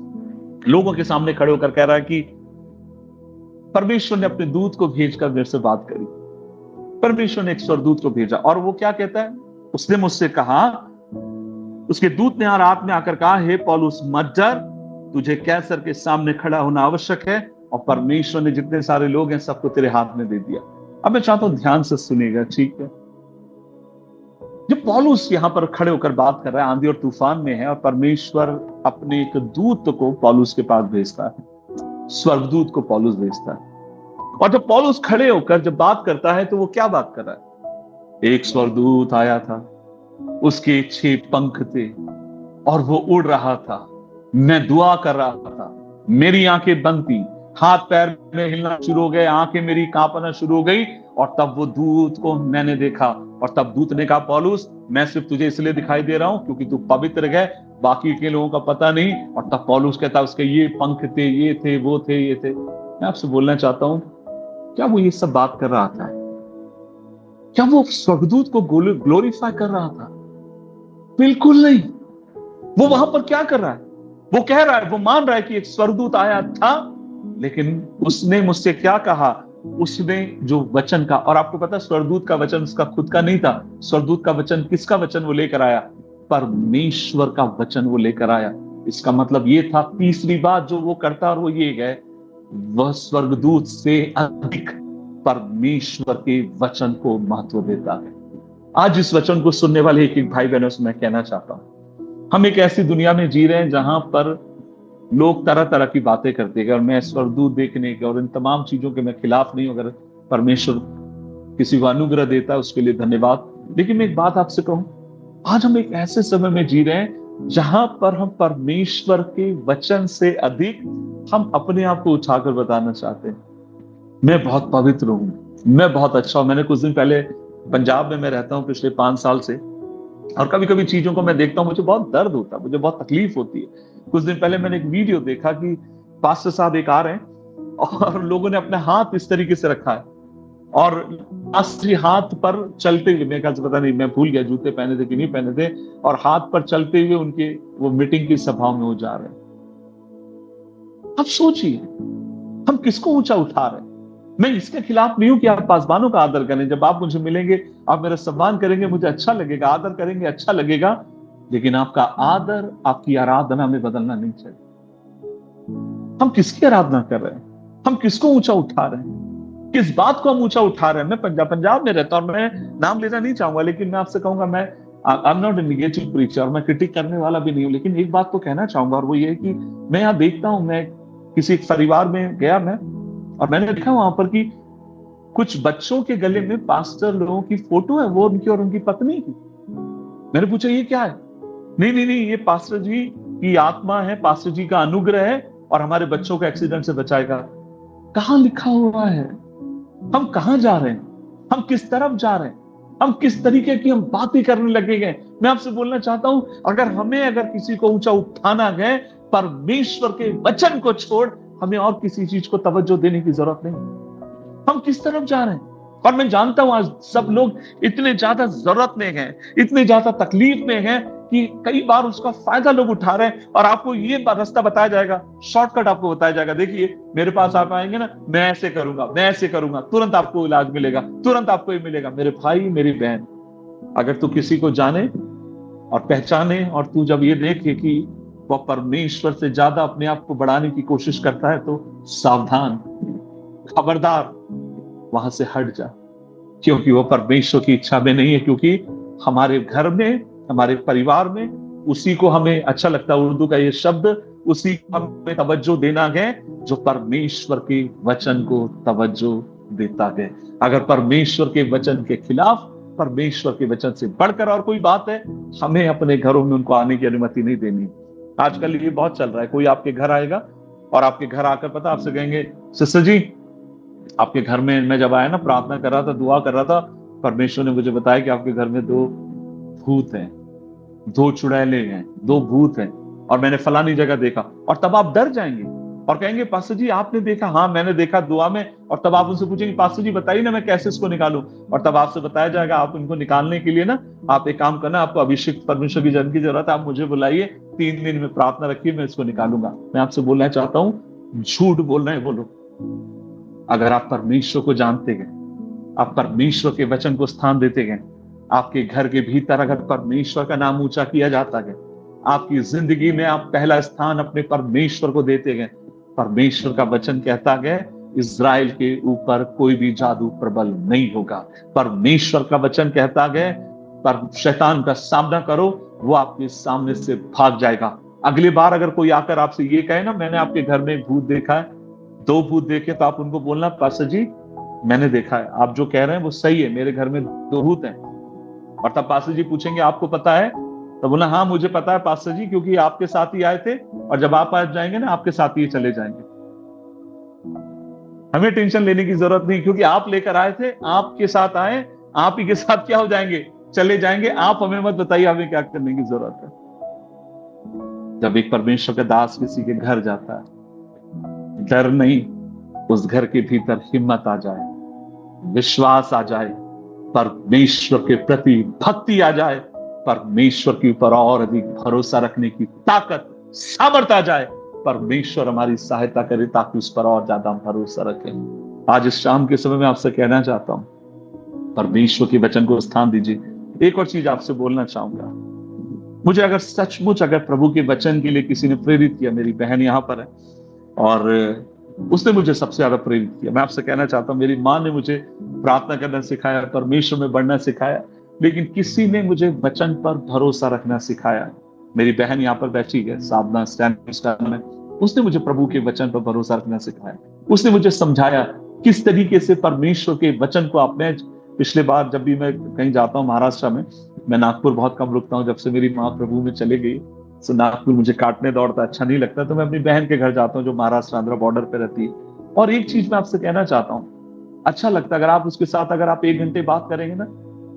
लोगों के सामने खड़े होकर कह रहा है कि परमेश्वर ने अपने दूत को भेजकर मेरे से बात करी। परमेश्वर ने एक स्वर्गदूत को भेजा, और वो क्या कहता है? उसने मुझसे कहा, उसके दूत ने रात में आकर कहा, हे पौलुस मत डर, तुझे कैसर के सामने खड़ा होना आवश्यक है, और परमेश्वर ने जितने सारे लोग हैं सबको तेरे हाथ में दे दिया। अब मैं चाहता हूं ध्यान से सुनिएगा, ठीक है? जब पौलुस यहां पर खड़े होकर बात कर रहा है, आंधी और तूफान में है, और परमेश्वर अपने एक दूत को पौलुस के पास भेजता है, स्वर्गदूत को पौलुस भेजता है। और जब पौलुस खड़े होकर जब बात करता है, तो वो क्या बात कर रहा है? एक स्वर्गदूत आया था, उसके 6 पंख थे, और वो उड़ रहा था। मैं दुआ कर रहा था, मेरी आंखें बंद थी, हाथ पैर में हिलना शुरू हो गए, आंखें मेरी कांपना शुरू हो गई, और तब वो दूत को मैंने देखा। और तब दूत ने कहा, पौलुस मैं सिर्फ तुझे इसलिए दिखाई दे रहा हूं क्योंकि तू पवित्र है, बाकी के लोगों का पता नहीं। और तब पौलुस कहता, उसके ये पंख थे, ये थे, वो थे, ये थे। मैं आपसे बोलना चाहता हूं, क्या वो ये सब बात कर रहा था? क्या वो स्वर्गदूत को ग्लोरीफाई कर रहा था? बिल्कुल नहीं। वो वहां पर क्या कर रहा है? वो कह रहा है, वो मान रहा है कि एक स्वर्गदूत आया था, लेकिन उसने मुझसे क्या कहा? उसने जो वचन का, और आपको पता है स्वर्गदूत का वचन उसका खुद का नहीं था। स्वर्गदूत का वचन, किसका वचन वो लेकर आया? परमेश्वर का वचन वो लेकर आया। इसका मतलब ये था, तीसरी बात जो वो करता, और वो ये है, वह स्वर्गदूत से अधिक परमेश्वर के वचन को महत्व देता है। आज इस वचन को सुनने वाले एक एक भाई बहनों से मैं कहना चाहता हूं, हम एक ऐसी दुनिया में जी रहे हैं जहां पर लोग तरह तरह की बातें करते हैं, और मैं स्वर्गदूत देखने के और इन तमाम चीजों के मैं खिलाफ नहीं हूं। अगर परमेश्वर किसी को अनुग्रह देता है उसके लिए धन्यवाद। लेकिन मैं एक बात आपसे कहूं, आज हम एक ऐसे समय में जी रहे हैं जहां पर हम परमेश्वर के वचन से अधिक हम अपने आप को उठाकर बताना चाहते हैं, मैं बहुत पवित्र हूं, मैं बहुत अच्छा हूं। मैंने कुछ दिन पहले, पंजाब में मैं रहता हूं पिछले 5 साल से, और कभी कभी चीजों को मैं देखता हूं, मुझे बहुत दर्द होता है, मुझे बहुत तकलीफ होती है। कुछ दिन पहले मैंने एक वीडियो देखा कि पास्टर साहब एक आ रहे हैं, और लोगों ने अपना हाथ इस तरीके से रखा है, और पास्टर हाथ पर चलते हुए, मेरे ख्याल से पता नहीं, मैं भूल गया जूते पहने थे कि नहीं पहने थे, और हाथ पर चलते हुए उनके वो मीटिंग की सभाओं में वो जा रहे हैं। अब सोचिए, हम किसको ऊंचा उठा रहे हैं? मैं इसके खिलाफ नहीं हूं कि आप पासवानों का आदर करें, जब आप मुझे मिलेंगे आप मेरा सम्मान करेंगे, मुझे अच्छा लगेगा, आदर करेंगे अच्छा लगेगा, लेकिन आपका आदर आपकी आराधना में बदलना नहीं चाहिए। हम किसकी आराधना कर रहे हैं? हम किसको ऊंचा उठा रहे हैं? किस बात को हम ऊंचा उठा रहे हैं? मैं पंजाब में रहता हूं, और मैं नाम लेना नहीं चाहूंगा, लेकिन मैं आपसे कहूंगा, मैं I am not a negative preacher, मैं क्रिटिक करने वाला भी नहीं हूं, लेकिन एक बात तो कहना चाहूंगा, और वो ये है कि मैं यहां देखता हूं, मैं किसी परिवार में गया मैं, और मैंने देखा वहां पर कि कुछ बच्चों के गले में पास्टर लोगों की फोटो है, वो उनकी और उनकी पत्नी की। मैंने पूछा ये क्या है? नहीं नहीं नहीं, ये पास्टर जी की आत्मा है, पास्टर जी का अनुग्रह है और हमारे बच्चों को एक्सीडेंट से बचाएगा। कहां लिखा हुआ है? हम कहां जा रहे हैं? हम किस तरफ जा रहे हैं? हम किस तरीके की हम बातें करने लगे गए? मैं आपसे बोलना चाहता हूं, अगर किसी को ऊंचा उठाना है, परमेश्वर के वचन को छोड़ हमें और किसी चीज को तवज्जो देने की जरूरत नहीं। हम किस तरफ जा रहे हैं? और मैं जानता हूं आज सब लोग इतने ज्यादा जरूरत में हैं, इतने ज्यादा तकलीफ में हैं कि कई बार उसका फायदा लोग उठा रहे हैं, और आपको ये रास्ता बताया जाएगा, शॉर्टकट आपको बताया जाएगा, देखिए मेरे पास आप आएंगे ना, मैं ऐसे करूंगा, मैं ऐसे करूंगा, तुरंत आपको इलाज मिलेगा, तुरंत आपको ये मिलेगा। मेरे भाई मेरी बहन, अगर तू किसी को जाने और पहचाने और तू जब ये देखे कि वह परमेश्वर से ज्यादा अपने आप को बढ़ाने की कोशिश करता है, तो सावधान, खबरदार, वहां से हट जा, क्योंकि वो परमेश्वर की इच्छा में नहीं है। क्योंकि हमारे घर में, हमारे परिवार में उसी को हमें अच्छा लगता है, उर्दू का ये शब्द, उसी को हमें तवज्जो देना है जो परमेश्वर के वचन को तवज्जो देता है। अगर परमेश्वर के वचन के खिलाफ, परमेश्वर के वचन से बढ़कर और कोई बात है, हमें अपने घरों में उनको आने की अनुमति नहीं देनी। आजकल ये बहुत चल रहा है, कोई आपके घर आएगा और आपके घर आकर पता आपसे कहेंगे, सिस्टर जी आपके घर में मैं जब आया ना, प्रार्थना कर रहा था, दुआ कर रहा था, परमेश्वर ने मुझे बताया कि आपके घर में 2 भूत हैं, 2 चुड़ैले हैं, 2 भूत हैं, और मैंने फलानी जगह देखा। और तब आप डर जाएंगे और कहेंगे, पास्टर जी आपने देखा? हाँ मैंने देखा दुआ में। और तब आप उनसे पूछेंगे, पास्टर जी बताइए ना, मैं कैसे इसको निकालूं? और तब आपसे बताया जाएगा, आप इनको निकालने के लिए ना, आप एक काम करना, आपको अभिषेक परमेश्वर की जन की जरूरत है, आप मुझे बुलाइए, 3 दिन में प्रार्थना रखिए, मैं इसको निकालूंगा। मैं आपसे बोलना चाहता हूं, झूठ बोल रहे हैं वो लोग। अगर आप परमेश्वर को जानते हैं, आप परमेश्वर के वचन को स्थान देते हैं, आपके घर के भीतर अगर परमेश्वर का नाम ऊंचा किया जाता है, आपकी जिंदगी में आप पहला स्थान अपने परमेश्वर को देते हैं। परमेश्वर का वचन कहता है, इज़राइल के ऊपर कोई भी जादू प्रबल नहीं होगा। परमेश्वर का वचन कहता है, पर शैतान का सामना करो, वो आपके सामने से भाग जाएगा। अगली बार अगर कोई आकर आपसे ये कहे ना, मैंने आपके घर में भूत देखा है, 2 भूत देखे, तो आप उनको बोलना, पास्टर जी मैंने देखा है, आप जो कह रहे हैं वो सही है, मेरे घर में 2 भूत हैं। और तब पास्टर जी पूछेंगे, आपको पता है? तो बोलना, हाँ मुझे पता है पास्टर जी, क्योंकि आपके साथ ही आए थे, और जब आप आ जाएंगे ना, आपके साथ ही चले जाएंगे। हमें टेंशन लेने की जरूरत नहीं, क्योंकि आप लेकर आए थे, आपके साथ आए, आप ही के साथ क्या हो जाएंगे? चले जाएंगे। आप हमें मत बताइए हमें क्या करने की जरूरत है। जब एक परमेश्वर का दास किसी के घर जाता है, डर नहीं, उस घर के भीतर हिम्मत आ जाए, विश्वास आ जाए, परमेश्वर के प्रति भक्ति आ जाए, परमेश्वर के ऊपर और अधिक भरोसा रखने की ताकत, सामर्थ आ जाए, परमेश्वर हमारी सहायता करे ताकि उस पर और ज्यादा हम भरोसा रखें। आज इस शाम के समय में आपसे कहना चाहता हूं, परमेश्वर के वचन को स्थान दीजिए। एक और चीज आपसे बोलना चाहूंगा, मुझे अगर सचमुच अगर प्रभु के वचन के लिए किसी ने प्रेरित किया, मेरी बहन यहां पर है और उसने मुझे सबसे ज्यादा प्रेरित किया। मैं आपसे कहना चाहता हूं, मेरी माँ ने मुझे प्रार्थना करना सिखाया, परमेश्वर में बढ़ना सिखाया, लेकिन किसी ने मुझे वचन पर भरोसा रखना सिखाया। मेरी बहन यहाँ पर बैठी है, साधना स्टैंड में, उसने मुझे प्रभु के वचन पर भरोसा रखना सिखाया। उसने मुझे समझाया किस तरीके से परमेश्वर के वचन को आपने। पिछले बार जब भी मैं कहीं जाता हूँ महाराष्ट्र में, मैं नागपुर बहुत कम रुकता हूँ, जब से मेरी माँ प्रभु में चले गई, तो नागपुर मुझे काटने दौड़ता अच्छा नहीं लगता, तो मैं अपनी बहन के घर जाता हूँ जो महाराष्ट्र आंध्र बॉर्डर पे रहती है। और एक चीज मैं आपसे कहना चाहता हूँ, अच्छा लगता है अगर आप उसके साथ अगर आप 1 घंटे बात करेंगे ना,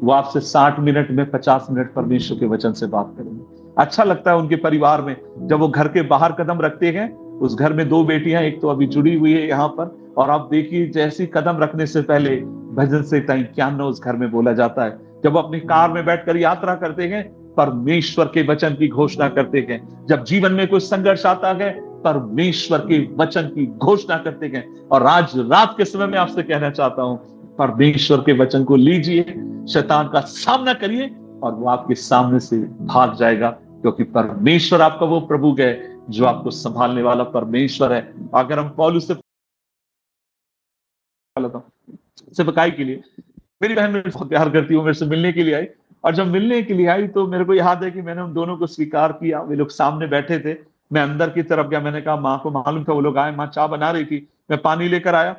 वो आपसे 60 मिनट में 50 मिनट परमेश्वर के वचन से बात करेंगे। अच्छा लगता है उनके परिवार में जब वो घर के बाहर कदम रखते हैं, उस घर में 2 बेटियां, एक तो अभी जुड़ी हुई है यहाँ पर, और आप देखिए जैसी कदम रखने से पहले भजन से क्या उस घर में बोला जाता है। जब वो अपनी कार में बैठकर यात्रा करते हैं, परमेश्वर के वचन की घोषणा करते हैं। जब जीवन में कोई संघर्ष आता है, परमेश्वर के वचन की घोषणा करते हैं। और आज रात के समय में आपसे कहना चाहता हूं, परमेश्वर के वचन को लीजिए, शैतान का सामना करिए, और वो आपके सामने से भाग जाएगा, क्योंकि परमेश्वर आपका वो प्रभु है जो आपको संभालने वाला परमेश्वर है। अगर हम पौलुस से सेवकाई के लिए, मेरी बहन मेरे बहुत प्यार करती है, वो मेरे से मिलने के लिए आई, और जब मिलने के लिए आई तो मेरे को याद है कि मैंने उन दोनों को स्वीकार किया। वे लोग सामने बैठे थे, मैं अंदर की तरफ गया, मैंने कहा माँ को मालूम था वो लोग आए, माँ चाय बना रही थी, मैं पानी लेकर आया,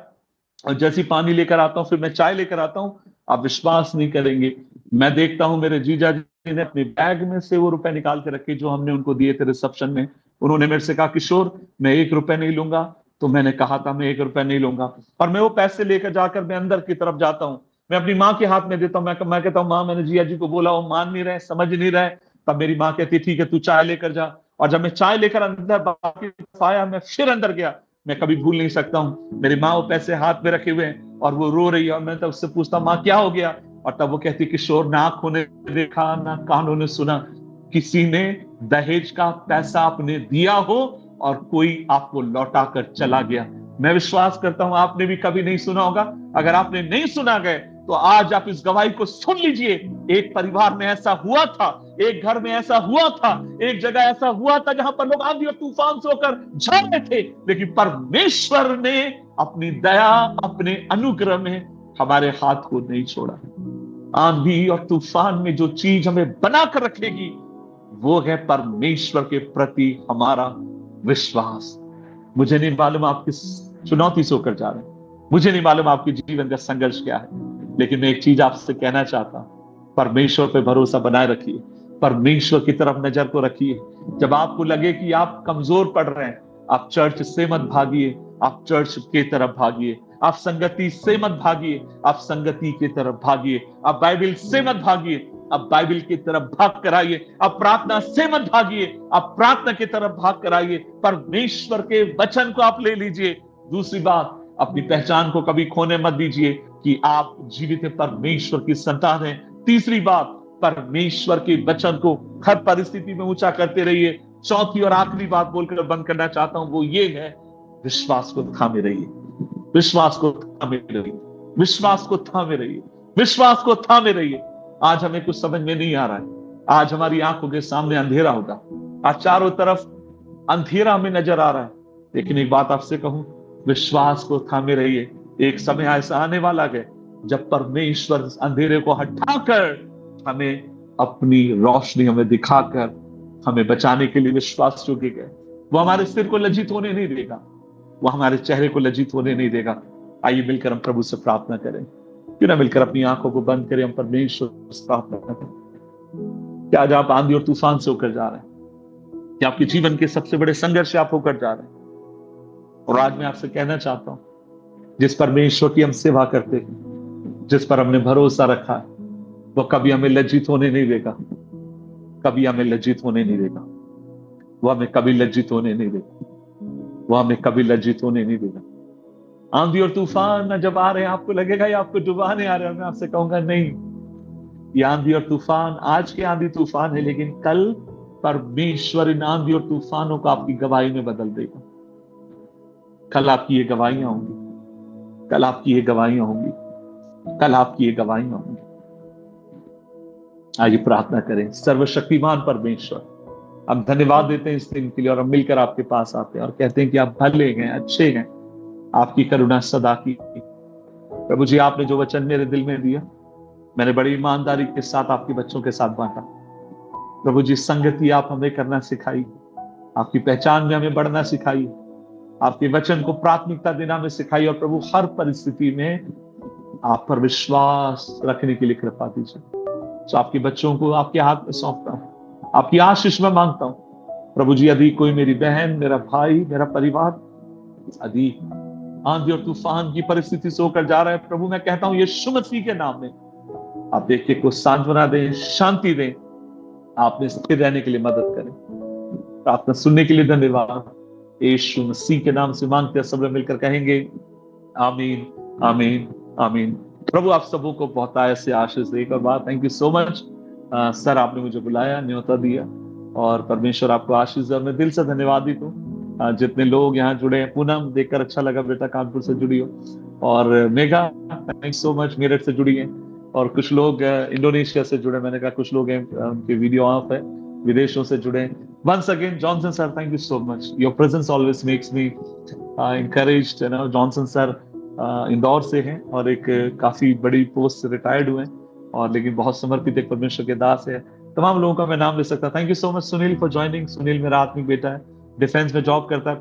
और जैसी पानी लेकर आता हूँ फिर मैं चाय लेकर आता हूँ, आप विश्वास नहीं करेंगे, मैं देखता हूँ मेरे जीजा जी ने अपने बैग में से वो रुपए निकाल के रखे जो हमने उनको दिए थे रिसेप्शन में। उन्होंने मेरे से कहा, किशोर मैं 1 रुपए नहीं लूंगा। तो मैंने कहा था मैं 1 रुपए नहीं लूंगा, और मैं वो पैसे लेकर जाकर मैं अंदर की तरफ जाता हूँ, मैं अपनी माँ के हाथ में देता हूँ। मैं कहता हूँ, माँ मैंने जिया जी को बोला, वो मान नहीं रहे, समझ नहीं रहे। तब मेरी माँ कहती, ठीक है तू चाय लेकर जा। और जब मैं चाय लेकर अंदर बाकी तरफ आया, मैं फिर अंदर गया। मैं कभी भूल नहीं सकता हूँ, मेरी माँ वो पैसे हाथ में रखे हुए हैं और वो रो रही है, और मैं तब उससे पूछता, माँ क्या हो गया? और तब वो कहती, किशोर ना आंखों ने देखा ना कानों ने सुना, किसी ने दहेज का पैसा आपने दिया हो और कोई आपको लौटा कर चला गया। मैं विश्वास करता हूं आपने भी कभी नहीं सुना होगा। अगर आपने नहीं सुना गए तो आज आप इस गवाही को सुन लीजिए। एक परिवार में ऐसा हुआ था, एक घर में ऐसा हुआ था, एक जगह ऐसा हुआ था जहां पर लोग आंधी और तूफान से होकर जा रहे थे, लेकिन परमेश्वर ने अपनी दया, अपने अनुग्रह में हमारे हाथ को नहीं छोड़ा। आंधी और तूफान में जो चीज हमें बनाकर रखेगी वो है परमेश्वर के प्रति हमारा विश्वास। मुझे नहीं मालूम आप किस चुनौती से होकर जा रहे हैं, मुझे नहीं मालूम आपके जीवन का संघर्ष क्या है, लेकिन मैं एक चीज आपसे कहना चाहता हूं, परमेश्वर पे भरोसा बनाए रखिए, परमेश्वर की तरफ नजर को रखिए। जब आपको लगे कि आप कमजोर पड़ रहे हैं, आप चर्च से मत भागिए, आप चर्च की तरफ भागिए। आप संगति से मत भागिए, आप संगति की तरफ भागिए। आप बाइबल से मत भागिए, आप बाइबल की तरफ भाग कर आइए। आप प्रार्थना से मत भागिए, आप प्रार्थना की तरफ भाग कर आइए। परमेश्वर के वचन को आप ले लीजिए। दूसरी बात, अपनी पहचान को कभी खोने मत दीजिए कि आप जीवित परमेश्वर की संतान हैं। तीसरी बात, परमेश्वर के वचन को हर परिस्थिति में ऊंचा करते रहिए। चौथी और आखिरी बात बोलकर बंद करना चाहता हूं, वो ये है, विश्वास को थामे रहिए, विश्वास को थामे रहिए, विश्वास को थामे रहिए, विश्वास को थामे रहिए। आज हमें कुछ समझ में नहीं आ रहा है, आज हमारी आंखों के सामने अंधेरा होगा, आज चारों तरफ अंधेरा हमें नजर आ रहा है, लेकिन एक बात आपसे कहूं, विश्वास को थामे रहिए। एक समय ऐसा आने वाला है जब परमेश्वर अंधेरे को हटाकर हमें अपनी रोशनी हमें दिखाकर हमें बचाने के लिए विश्वास योग्य है। वो हमारे सिर को लज्जित होने नहीं देगा, वो हमारे चेहरे को लज्जित होने नहीं देगा। आइए मिलकर हम प्रभु से प्रार्थना करें। क्यों ना मिलकर अपनी आंखों को बंद करें, हम परमेश्वर से प्रार्थना करें। क्या आज आप आंधी और तूफान से होकर जा रहे हैं? क्या आपके जीवन के सबसे बड़े संघर्ष से आप होकर जा रहे हैं? और आज मैं आपसे कहना चाहता हूं, जिस परमेश्वर की हम सेवा करते हैं, जिस पर हमने भरोसा रखा है, वो कभी हमें लज्जित होने नहीं देगा, कभी हमें लज्जित होने नहीं देगा, वो हमें कभी लज्जित होने नहीं देगा, वो हमें कभी लज्जित होने नहीं देगा। आंधी और तूफान जब आ रहे हैं, आपको लगेगा ये आपको डुबाने आ रहे हैं, मैं आपसे कहूंगा नहीं, ये आंधी और तूफान आज के आंधी तूफान है, लेकिन कल परमेश्वर इन आंधी और तूफानों को आपकी गवाही में बदल देगा। कल आपकी ये गवाहियां होंगी, कल आपकी ये गवाहियां होंगी, कल आपकी ये गवाहियां होंगी। आइए प्रार्थना करें। सर्वशक्तिमान परमेश्वर, हम धन्यवाद देते हैं इस दिन के लिए, और हम मिलकर आपके पास आते हैं और कहते हैं कि आप भले हैं, अच्छे हैं, आपकी करुणा सदा की। प्रभु जी, आपने जो वचन मेरे दिल में दिया, मैंने बड़ी ईमानदारी के साथ आपके बच्चों के साथ बांटा। प्रभु जी, संगति आप हमें करना सिखाई, आपकी पहचान में हमें बढ़ना सिखाई, आपके वचन को प्राथमिकता देना हमें सिखाई, और प्रभु हर परिस्थिति में आप पर विश्वास रखने के लिए कृपा दीजिए। तो आपके बच्चों को आपके हाथ में सौंपता हूं, आपकी आशीष में मांगता हूं। प्रभु जी, यदि कोई मेरी बहन, मेरा भाई, मेरा परिवार यदि आंधी और तूफान की परिस्थिति से होकर जा रहा है, प्रभु मैं कहता हूं यीशु मसीह के नाम में आप देखिए को सांत्वना दें, शांति दें, आपने स्थिर रहने के लिए मदद करें। प्रार्थना सुनने के लिए धन्यवाद। यीशु मसीह के नाम से मांगते हैं, सब लोग मिलकर कहेंगे आमीन, आमीन, आमीन। प्रभु आप सबों को बहुत ऐसे आशीष दे। एक और बात, thank you so much sir, आपने मुझे बुलाया, न्योता दिया, और परमेश्वर आपको आशीष दे। मैं दिल से धन्यवादित हूँ जितने लोग यहाँ जुड़े हैं। पूनम, देखकर अच्छा लगा बेटा, कानपुर से जुड़ी हो, और Megha thank so much, Meerut से जुड़ी है, और कुछ लोग इंडोनेशिया से जुड़े, मैंने कहा कुछ लोग हैं उनके वीडियो ऑफ है, विदेशों से जुड़े। Once again Johnson sir, thank you so much, your presence always makes me encouraged। Johnson sir Indore से हैं और एक काफी बड़ी पोस्ट से रिटायर्ड हुए हैं, और लेकिन बहुत समर्पित एक परमेश्वर के दास है। तमाम लोगों का मैं नाम ले सकता। Thank you so much Sunil for joining. Sunil मेरा आत्मिक बेटा है, डिफेंस में जॉब करता है।